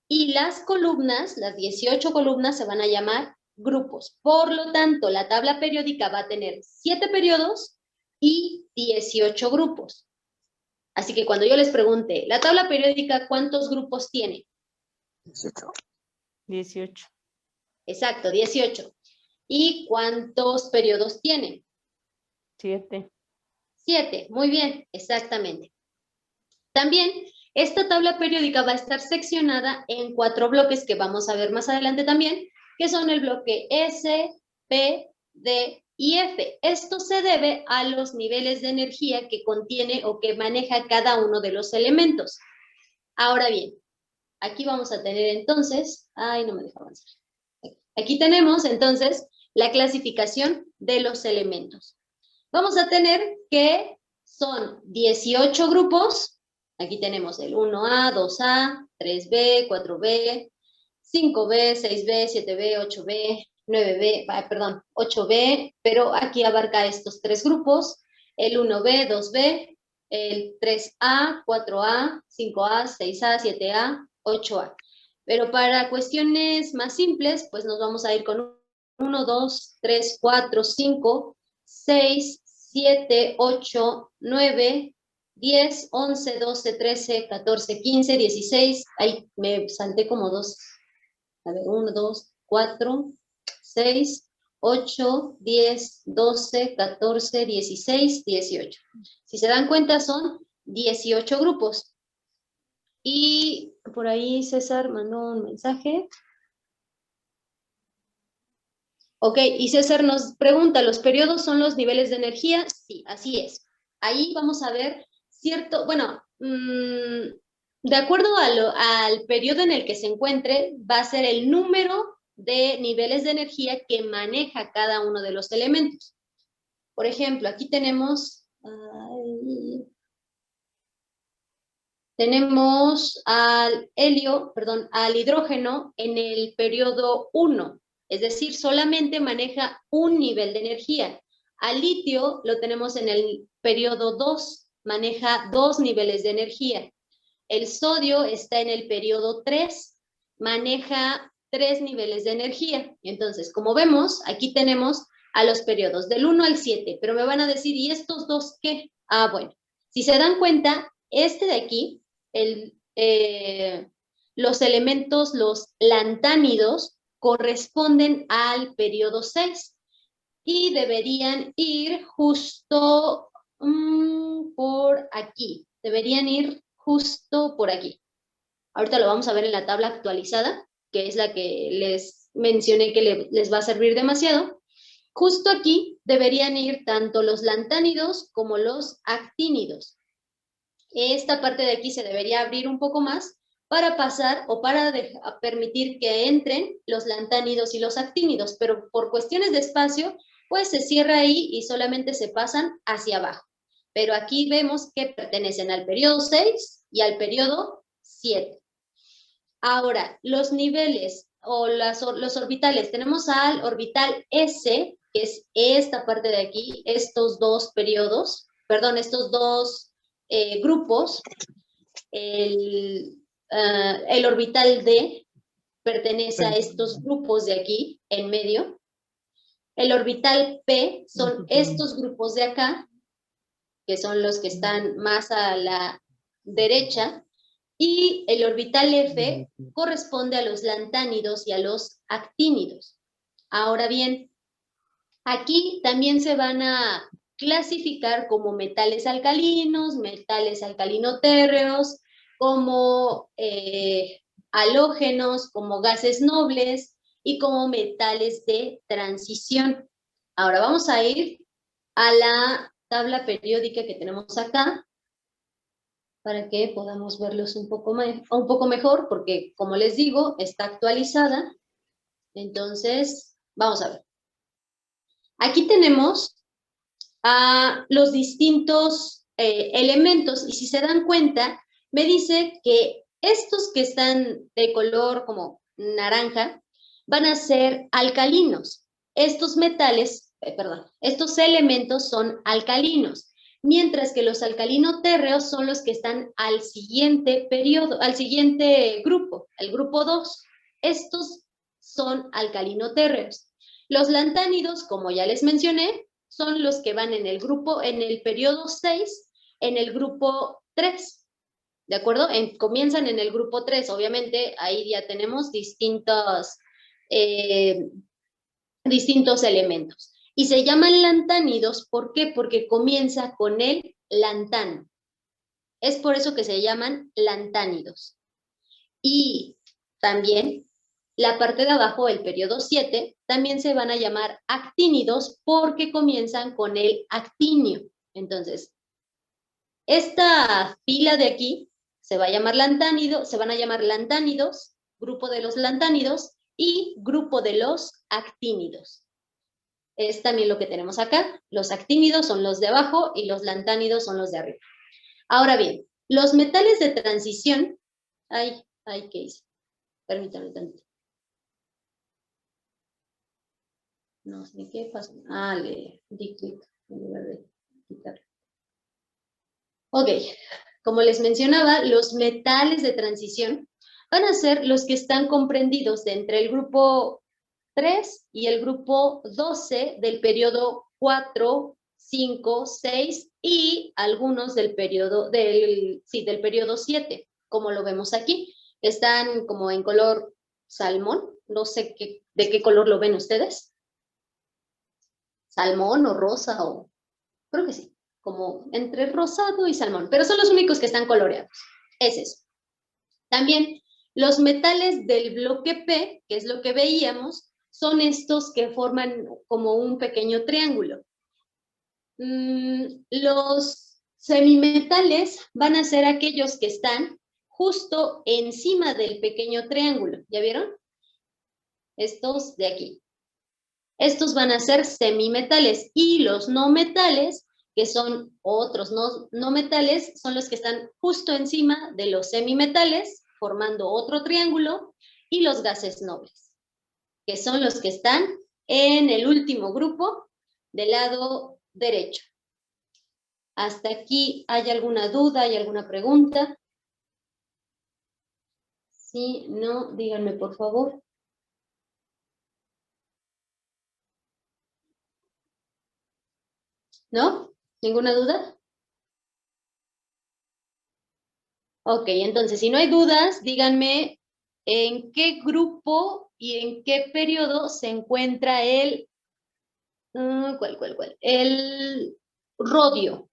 y las columnas, las 18 columnas, se van a llamar grupos. Por lo tanto, la tabla periódica va a tener 7 periodos y 18 grupos. Así que cuando yo les pregunte, ¿la tabla periódica cuántos grupos tiene? 18. Exacto, 18. ¿Y cuántos periodos tiene? 7. 7, muy bien, exactamente. También, esta tabla periódica va a estar seccionada en 4 bloques que vamos a ver más adelante también, que son el bloque S, P, D y F. Esto se debe a los niveles de energía que contiene o que maneja cada uno de los elementos. Ahora bien, aquí vamos a tener entonces, no me deja avanzar. Aquí tenemos entonces la clasificación de los elementos. Vamos a tener que son 18 grupos. Aquí tenemos el 1A, 2A, 3B, 4B, 5B, 6B, 7B, 8B, 9B, 8B, pero aquí abarca estos 3 grupos, el 1B, 2B, el 3A, 4A, 5A, 6A, 7A, 8A. Pero para cuestiones más simples, pues nos vamos a ir con 1, 2, 3, 4, 5, 6, 7, 8, 9, 10, 11, 12, 13, 14, 15, 16. Ahí me salté como 2. A ver, 1, 2, 4, 6, 8, 10, 12, 14, 16, 18. Si se dan cuenta, son 18 grupos. Y por ahí César mandó un mensaje. Ok, y César nos pregunta, ¿los periodos son los niveles de energía? Sí, así es. Ahí vamos a ver cierto, bueno, de acuerdo al periodo en el que se encuentre, va a ser el número de niveles de energía que maneja cada uno de los elementos. Por ejemplo, aquí tenemos al al hidrógeno en el periodo 1, es decir, solamente maneja un nivel de energía. Al litio lo tenemos en el periodo 2, maneja 2 niveles de energía. El sodio está en el periodo 3, maneja 3 niveles de energía. Entonces, como vemos, aquí tenemos a los periodos del 1 al 7, pero me van a decir, ¿y estos dos qué? Ah, bueno, si se dan cuenta, este de aquí, los elementos, los lantánidos, corresponden al periodo 6 y deberían ir justo por aquí. Deberían ir justo por aquí. Ahorita lo vamos a ver en la tabla actualizada, que es la que les mencioné que les va a servir demasiado. Justo aquí deberían ir tanto los lantánidos como los actínidos. Esta parte de aquí se debería abrir un poco más para pasar o para permitir que entren los lantánidos y los actínidos, pero por cuestiones de espacio, pues se cierra ahí y solamente se pasan hacia abajo. Pero aquí vemos que pertenecen al periodo 6 y al periodo 7. Ahora, los niveles o los orbitales, tenemos al orbital S, que es esta parte de aquí, estos dos periodos, perdón, estos dos grupos. El orbital D pertenece a estos grupos de aquí, en medio. El orbital P son estos grupos de acá, que son los que están más a la derecha, y el orbital F corresponde a los lantánidos y a los actínidos. Ahora bien, aquí también se van a clasificar como metales alcalinos, metales alcalinotérreos, como halógenos, como gases nobles y como metales de transición. Ahora vamos a ir a la tabla periódica que tenemos acá para que podamos verlos un poco mejor, porque como les digo, está actualizada. Entonces, vamos a ver. Aquí tenemos a los distintos elementos, y si se dan cuenta, me dice que estos que están de color como naranja van a ser alcalinos. Estos estos elementos son alcalinos, mientras que los alcalinotérreos son los que están al siguiente periodo, al siguiente grupo, el grupo 2. Estos son alcalinotérreos. Los lantánidos, como ya les mencioné, son los que van en el periodo 6, en el grupo 3, ¿de acuerdo? Comienzan en el grupo 3, obviamente ahí ya tenemos distintos elementos. Y se llaman lantánidos, ¿por qué? Porque comienza con el lantano. Es por eso que se llaman lantánidos. Y también la parte de abajo, el periodo 7, también se van a llamar actínidos porque comienzan con el actinio. Entonces, esta fila de aquí se va a llamar se van a llamar lantánidos, grupo de los lantánidos y grupo de los actínidos. Es también lo que tenemos acá. Los actínidos son los de abajo y los lantánidos son los de arriba. Ahora bien, los metales de transición, ¿qué hice? Permítanme tantito. No sé qué pasó. Le di clic en lugar de quitarlo. Ok, como les mencionaba, los metales de transición van a ser los que están comprendidos entre el grupo 3 y el grupo 12 del periodo 4, 5, 6 y algunos del periodo 7, como lo vemos aquí. Están como en color salmón, no sé de qué color lo ven ustedes. Salmón o rosa creo que sí, como entre rosado y salmón, pero son los únicos que están coloreados. Es eso. También los metales del bloque P, que es lo que veíamos, son estos que forman como un pequeño triángulo. Los semimetales van a ser aquellos que están justo encima del pequeño triángulo. ¿Ya vieron? Estos de aquí. Estos van a ser semimetales y los no metales, que son otros no metales, son los que están justo encima de los semimetales, formando otro triángulo, y los gases nobles, que son los que están en el último grupo del lado derecho. ¿Hasta aquí hay alguna duda, hay alguna pregunta? Sí, no, díganme por favor. ¿No? ¿Ninguna duda? Ok, entonces, si no hay dudas, díganme en qué grupo y en qué periodo se encuentra el... ¿Cuál? El rodio.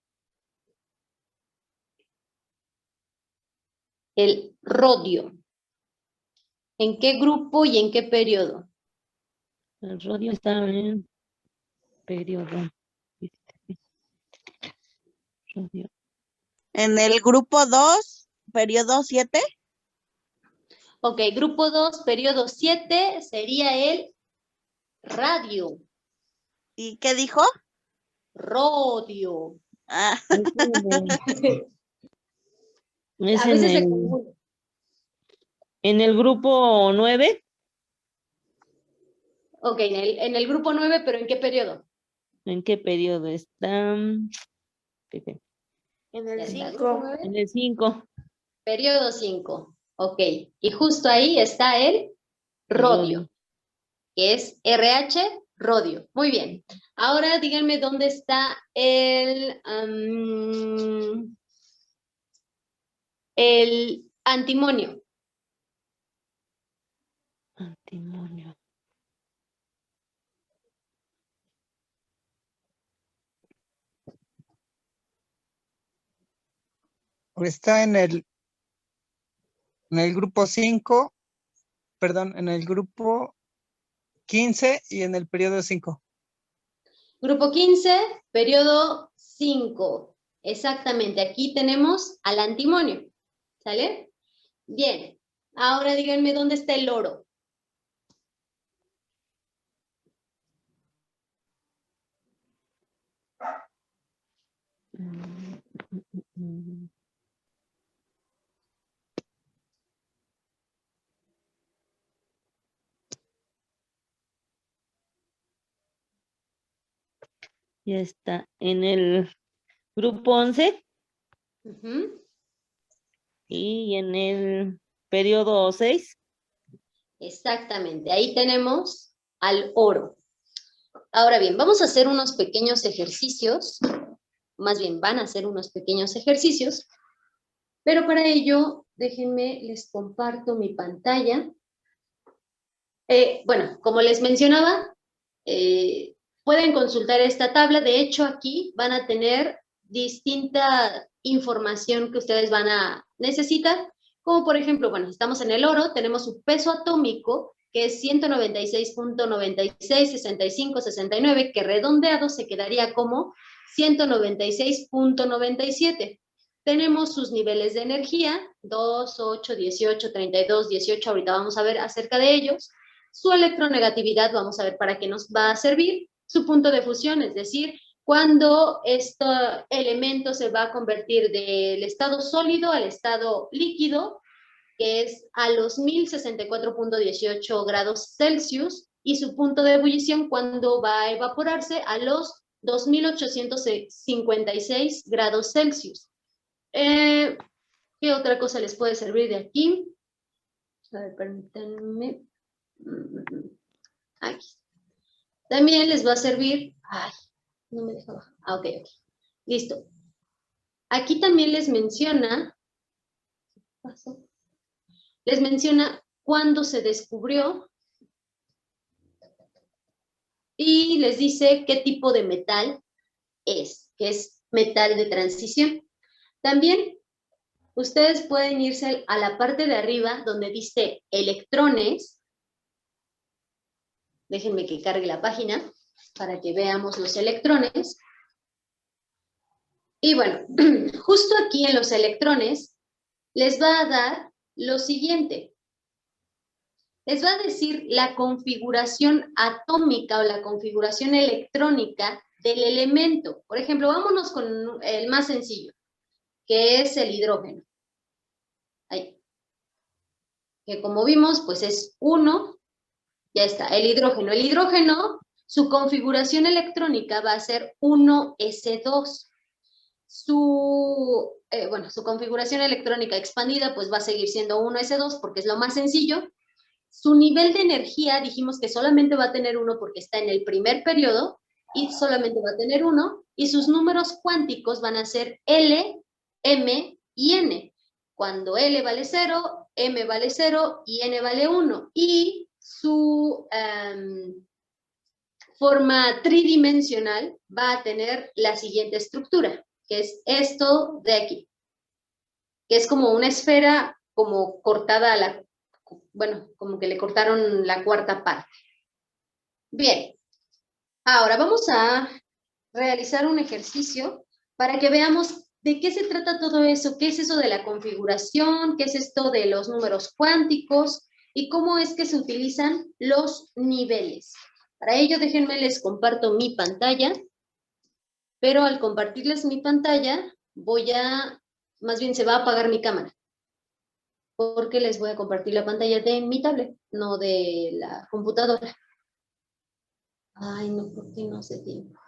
El rodio. ¿En qué grupo y en qué periodo? El rodio está en periodo. Rodio. En el grupo 2, periodo 7. Ok, grupo 2, periodo 7, sería el radio. ¿Y qué dijo? Rodio. Ah. Es A veces se confunde. en el grupo 9. Ok, en el grupo 9, pero ¿en qué periodo? ¿En qué periodo está? Pepe. En el ¿Ya está, 5. grupo 9? En el 5. Periodo 5. Ok, y justo ahí está el rodio, que es RH, rodio. Muy bien. Ahora díganme dónde está el antimonio. Antimonio. Está en el grupo 5, perdón, en el grupo 15 y en el periodo 5. Grupo 15, periodo 5. Exactamente, aquí tenemos al antimonio. ¿Sale? Bien, ahora díganme dónde está el oro. Ya está en el grupo 11. Y en el periodo 6. Exactamente, ahí tenemos al oro. Ahora bien, vamos a hacer unos pequeños ejercicios, más bien van a hacer unos pequeños ejercicios, pero para ello, déjenme, les comparto mi pantalla. Bueno, como les mencionaba, pueden consultar esta tabla. De hecho, aquí van a tener distinta información que ustedes van a necesitar, como por ejemplo, bueno, estamos en el oro, tenemos su peso atómico, que es 196.966569, que redondeado se quedaría como 196.97. Tenemos sus niveles de energía, 2, 8, 18, 32, 18, ahorita vamos a ver acerca de ellos. Su electronegatividad, vamos a ver para qué nos va a servir. Su punto de fusión, es decir, cuando este elemento se va a convertir del estado sólido al estado líquido, que es a los 1064.18 grados Celsius, y su punto de ebullición cuando va a evaporarse a los 2856 grados Celsius. ¿Qué otra cosa les puede servir de aquí? A ver, permítanme. Aquí. También les va a servir. Ay, no me deja bajar. Ok. Listo. Aquí también les menciona. Les menciona cuándo se descubrió. Y les dice qué tipo de metal es, que es metal de transición. También ustedes pueden irse a la parte de arriba donde dice electrones. Déjenme que cargue la página para que veamos los electrones. Y bueno, justo aquí en los electrones les va a dar lo siguiente. Les va a decir la configuración atómica o la configuración electrónica del elemento. Por ejemplo, vámonos con el más sencillo, que es el hidrógeno. Ahí. Que como vimos, pues es 1. Ya está, el hidrógeno. El hidrógeno, su configuración electrónica va a ser 1s2. Su configuración electrónica expandida, pues va a seguir siendo 1s2 porque es lo más sencillo. Su nivel de energía, dijimos que solamente va a tener 1 porque está en el primer periodo, y solamente va a tener 1, y sus números cuánticos van a ser L, M y N. Cuando L vale 0, M vale 0 y N vale 1. Y su forma tridimensional va a tener la siguiente estructura, que es esto de aquí, que es como una esfera como cortada a la, como que le cortaron la cuarta parte. Bien, ahora vamos a realizar un ejercicio para que veamos de qué se trata todo eso, qué es eso de la configuración, qué es esto de los números cuánticos y cómo es que se utilizan los niveles. Para ello, déjenme les comparto mi pantalla, pero al compartirles mi pantalla, más bien se va a apagar mi cámara, porque les voy a compartir la pantalla de mi tablet, no de la computadora. Ay, no, ¿por qué no hace tiempo?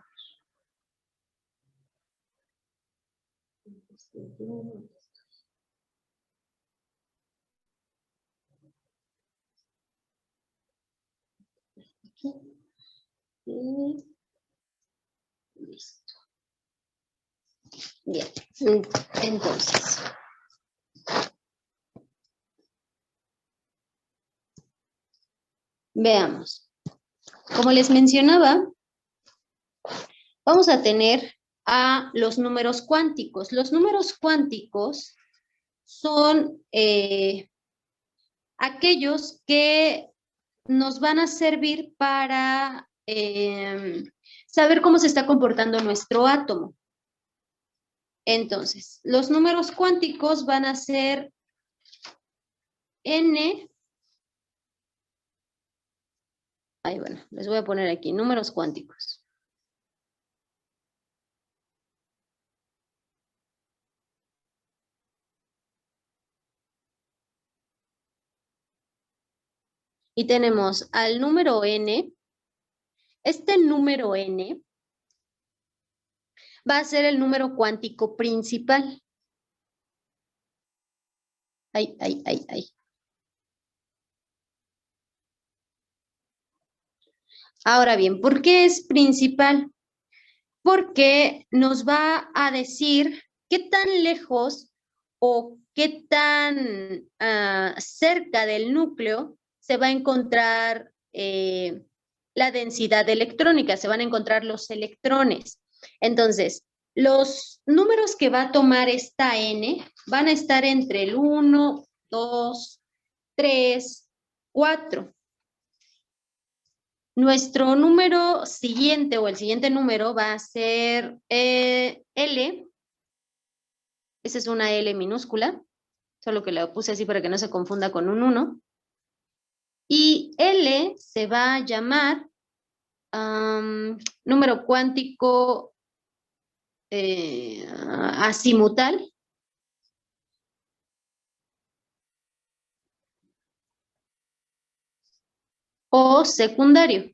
Aquí. Y listo. Bien, entonces. Veamos. Como les mencionaba, vamos a tener a los números cuánticos. Los números cuánticos son aquellos que nos van a servir para saber cómo se está comportando nuestro átomo. Entonces, los números cuánticos van a ser n. Ay, bueno, les voy a poner aquí números cuánticos. Y tenemos al número n. Este número n va a ser el número cuántico principal. Ay. Ahora bien, ¿por qué es principal? Porque nos va a decir qué tan lejos o qué tan cerca del núcleo se va a encontrar la densidad electrónica, se van a encontrar los electrones. Entonces, los números que va a tomar esta n van a estar entre el 1, 2, 3, 4. Nuestro número siguiente o el siguiente número va a ser L. Esa es una L minúscula, solo que la puse así para que no se confunda con un 1. Y L se va a llamar número cuántico azimutal. O secundario.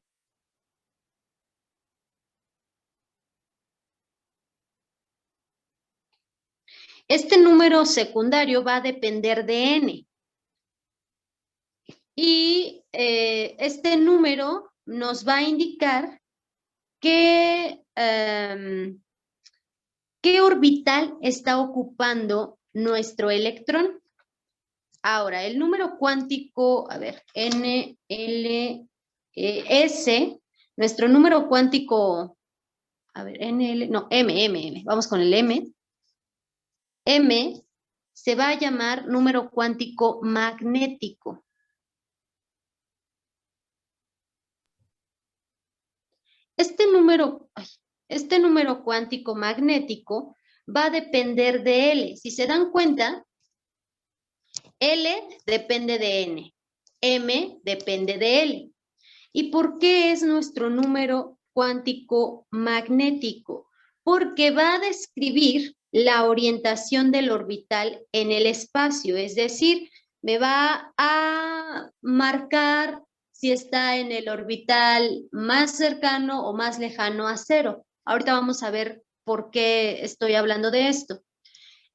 Este número secundario va a depender de n. Y este número nos va a indicar qué orbital está ocupando nuestro electrón. Ahora, el número cuántico, a ver, N, L, S, nuestro número cuántico, a ver, N, L, no, M, vamos con el M. M se va a llamar número cuántico magnético. Este número cuántico magnético va a depender de L. Si se dan cuenta, L depende de N, M depende de L. ¿Y por qué es nuestro número cuántico magnético? Porque va a describir la orientación del orbital en el espacio, es decir, me va a marcar si está en el orbital más cercano o más lejano a cero. Ahorita vamos a ver por qué estoy hablando de esto.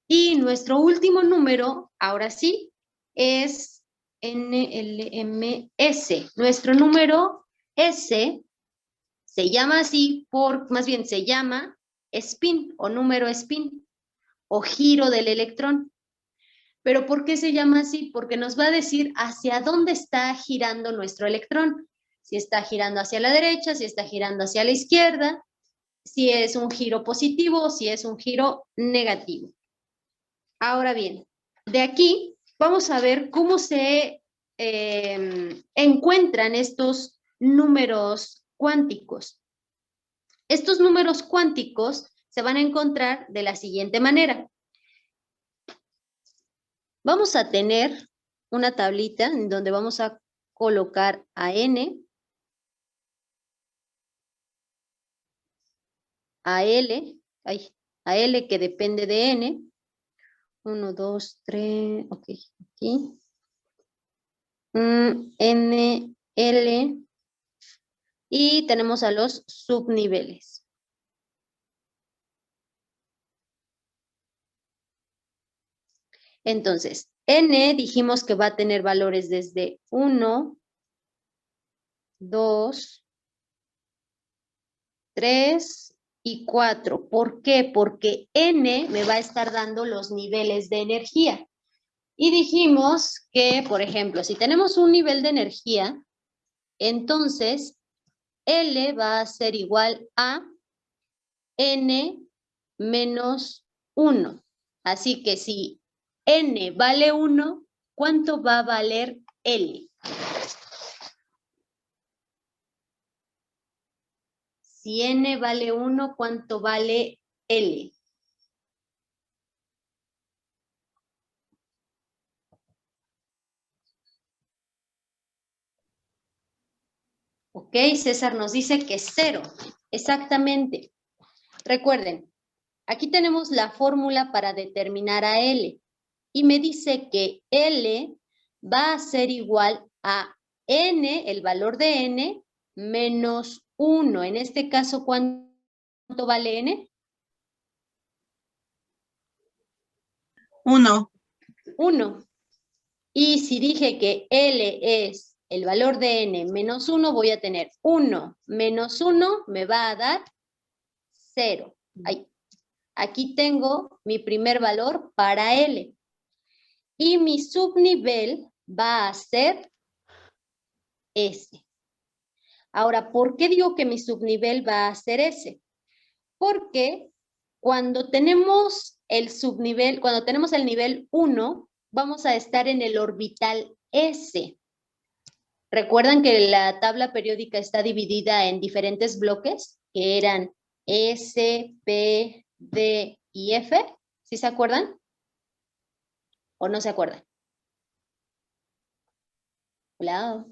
Y nuestro último número, ahora sí, es NLMS. Nuestro número S se llama así más bien se llama spin o número spin o giro del electrón. ¿Pero por qué se llama así? Porque nos va a decir hacia dónde está girando nuestro electrón. Si está girando hacia la derecha, si está girando hacia la izquierda, si es un giro positivo o si es un giro negativo. Ahora bien, de aquí vamos a ver cómo se encuentran estos números cuánticos. Estos números cuánticos se van a encontrar de la siguiente manera. Vamos a tener una tablita en donde vamos a colocar a N, a L que depende de N. 1, 2, 3, ok, aquí. N, L. Y tenemos a los subniveles. Entonces, N dijimos que va a tener valores desde 1, 2, 3 y 4. ¿Por qué? Porque N me va a estar dando los niveles de energía. Y dijimos que, por ejemplo, si tenemos un nivel de energía, entonces L va a ser igual a N menos 1. Así que si N vale 1, ¿cuánto va a valer L? Si N vale 1, ¿cuánto vale L? Ok, César nos dice que 0. Exactamente. Recuerden, aquí tenemos la fórmula para determinar a L. Y me dice que L va a ser igual a N, el valor de N, menos 1. En este caso, ¿cuánto vale N? 1. 1. Y si dije que L es el valor de N menos 1, voy a tener 1 menos 1 me va a dar 0. Ahí. Aquí tengo mi primer valor para L. Y mi subnivel va a ser S. Ahora, ¿por qué digo que mi subnivel va a ser S? Porque cuando tenemos el subnivel, cuando tenemos el nivel 1, vamos a estar en el orbital S. ¿Recuerdan que la tabla periódica está dividida en diferentes bloques? Que eran S, P, D y F. ¿Sí se acuerdan? ¿O no se acuerdan? Hola.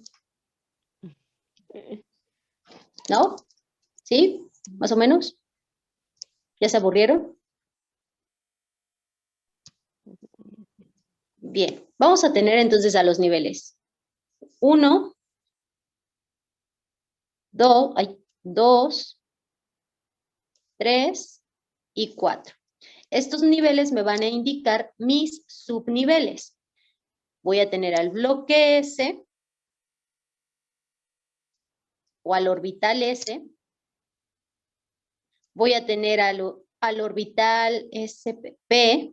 ¿No? ¿Sí? ¿Más o menos? ¿Ya se aburrieron? Bien, vamos a tener entonces a los niveles 1, 2, 3 y 4. Estos niveles me van a indicar mis subniveles. Voy a tener al bloque S o al orbital S. Voy a tener al orbital SP.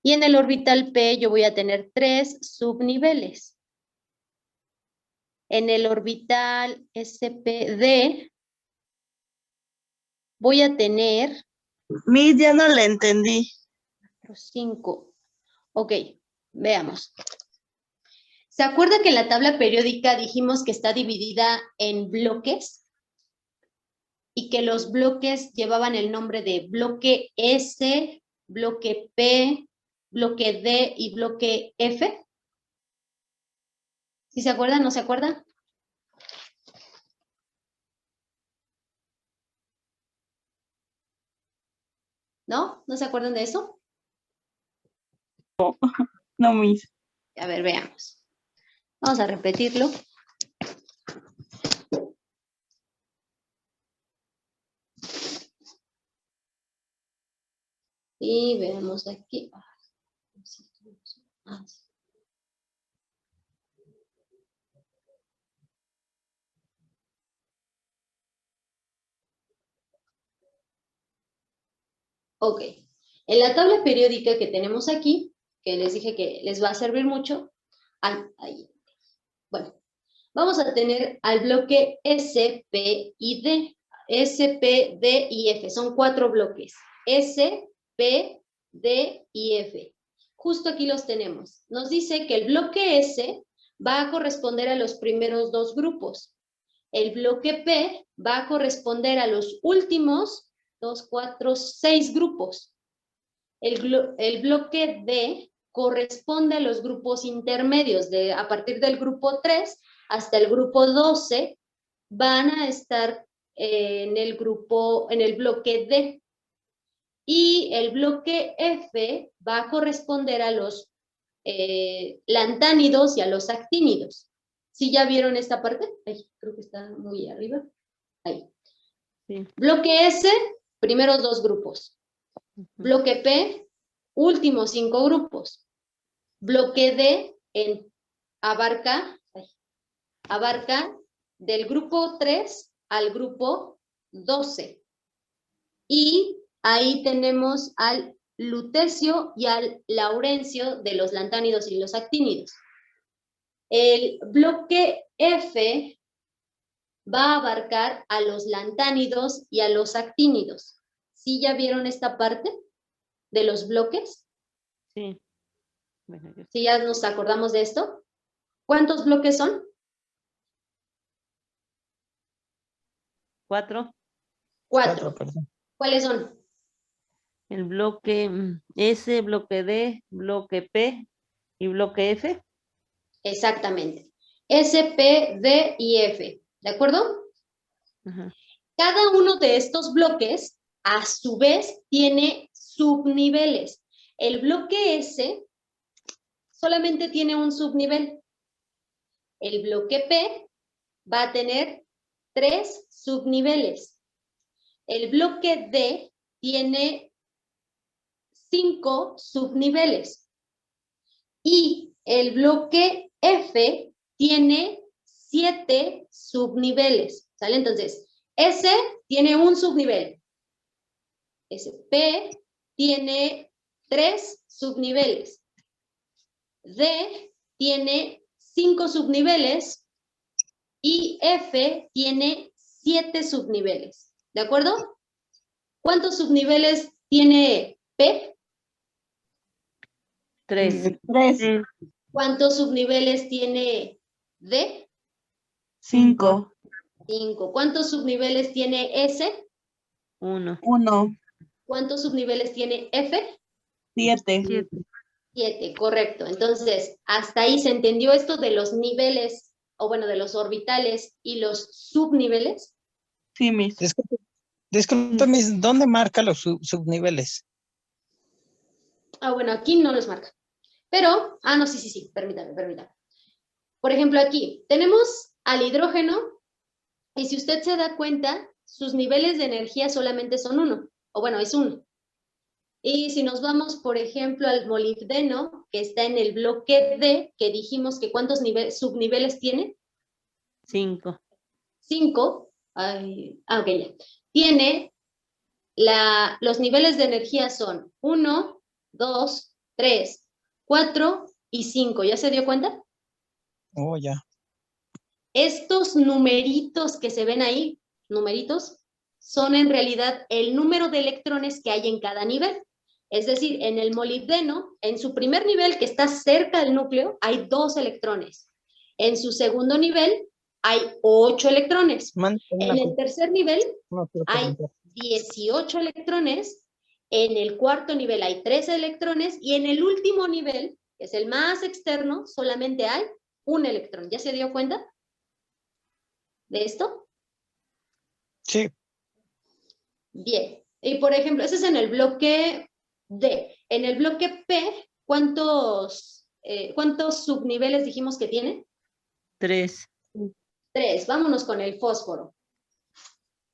Y en el orbital P yo voy a tener 3 subniveles. En el orbital SPD voy a tener... Miss, ya no le entendí. 4, 5. Ok, veamos. ¿Se acuerda que en la tabla periódica dijimos que está dividida en bloques? Y que los bloques llevaban el nombre de bloque S, bloque P, bloque D y bloque F. ¿Sí se acuerdan? ¿No se acuerdan? ¿No? ¿No se acuerdan de eso? No, mis. A ver, veamos. Vamos a repetirlo. Y veamos aquí. Ok. En la tabla periódica que tenemos aquí, que les dije que les va a servir mucho, ahí. Bueno, vamos a tener al bloque S, P y D. S, P, D y F. Son 4 bloques. S, P, D y F. Justo aquí los tenemos. Nos dice que el bloque S va a corresponder a los primeros 2 grupos. El bloque P va a corresponder a los últimos 2, 4, 6 grupos. El bloque D corresponde a los grupos intermedios. A partir del grupo 3 hasta el grupo 12 van a estar en el bloque D. Y el bloque F va a corresponder a los lantánidos y a los actínidos. ¿Sí ya vieron esta parte? Ay, creo que está muy arriba. Ahí. Sí. Bloque S, primeros 2 grupos. Bloque P, últimos 5 grupos. Bloque D abarca del grupo 3 al grupo 12. Y ahí tenemos al lutecio y al laurencio de los lantánidos y los actínidos. El bloque F va a abarcar a los lantánidos y a los actínidos. ¿Sí ya vieron esta parte de los bloques? Sí. Bueno, ¿Sí ya nos acordamos de esto? ¿Cuántos bloques son? 4. 4. Perdón. ¿Cuáles son? El bloque S, bloque D, bloque P y bloque F. Exactamente. S, P, D y F. ¿De acuerdo? Ajá. Cada uno de estos bloques, a su vez, tiene subniveles. El bloque S solamente tiene un subnivel. El bloque P va a tener 3 subniveles. El bloque D tiene 5 subniveles. Y el bloque F tiene 7 subniveles. ¿Sale? Entonces, S tiene un subnivel. P tiene 3 subniveles. D tiene 5 subniveles. Y F tiene 7 subniveles. ¿De acuerdo? ¿Cuántos subniveles tiene P? 3. 3. ¿Cuántos subniveles tiene D? 5. 5. ¿Cuántos subniveles tiene S? 1. 1. ¿Cuántos subniveles tiene F? 7. 7, correcto. Entonces, hasta ahí se entendió esto de los niveles, o bueno, de los orbitales y los subniveles. Sí, mis. Disculpe, Miss, ¿dónde marca los subniveles? Ah, bueno, aquí no los marca. Pero, no, sí, permítame. Por ejemplo, aquí tenemos al hidrógeno y si usted se da cuenta, sus niveles de energía solamente son 1, o bueno, es 1. Y si nos vamos, por ejemplo, al molibdeno, que está en el bloque D, que dijimos que ¿cuántos subniveles tiene? 5. 5. Ok, ya. Tiene, los niveles de energía son 1, 2, 3, 4 y 5. ¿Ya se dio cuenta? Oh, ya. Estos numeritos que se ven ahí, numeritos, son en realidad el número de electrones que hay en cada nivel. Es decir, en el molibdeno, en su primer nivel que está cerca del núcleo, hay 2 electrones. En su segundo nivel hay 8 electrones. En el tercer nivel hay 18 electrones. En el cuarto nivel hay 13 electrones. Y en el último nivel, que es el más externo, solamente hay 1 electrón. ¿Ya se dio cuenta de esto? Sí. Bien. Y por ejemplo, ese es en el bloque D. En el bloque P, ¿cuántos subniveles dijimos que tiene? 3. 3. Vámonos con el fósforo.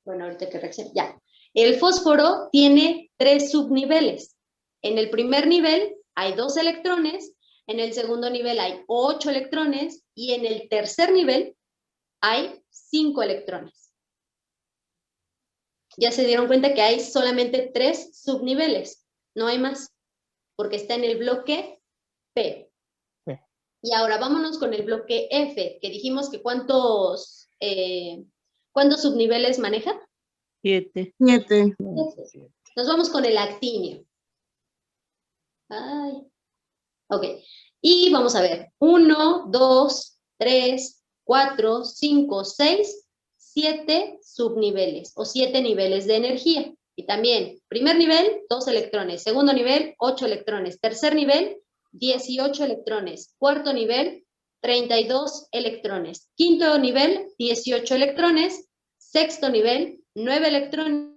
Bueno, ahorita que reaccione. Ya. El fósforo tiene 3 subniveles. En el primer nivel hay 2 electrones, en el segundo nivel hay 8 electrones y en el tercer nivel hay 5 electrones. Ya se dieron cuenta que hay solamente 3 subniveles, no hay más, porque está en el bloque P. Y ahora vámonos con el bloque F, que dijimos que ¿cuántos subniveles maneja? 7. 7. Nos vamos con el actinio. Ay. Ok. Y vamos a ver. 1, 2, 3, 4, 5, 6, 7 subniveles o 7 niveles de energía. Y también, primer nivel, 2 electrones. Segundo nivel, 8 electrones. Tercer nivel, 18 electrones. Cuarto nivel, 32 electrones. Quinto nivel, 18 electrones. Sexto nivel, 9 electrones.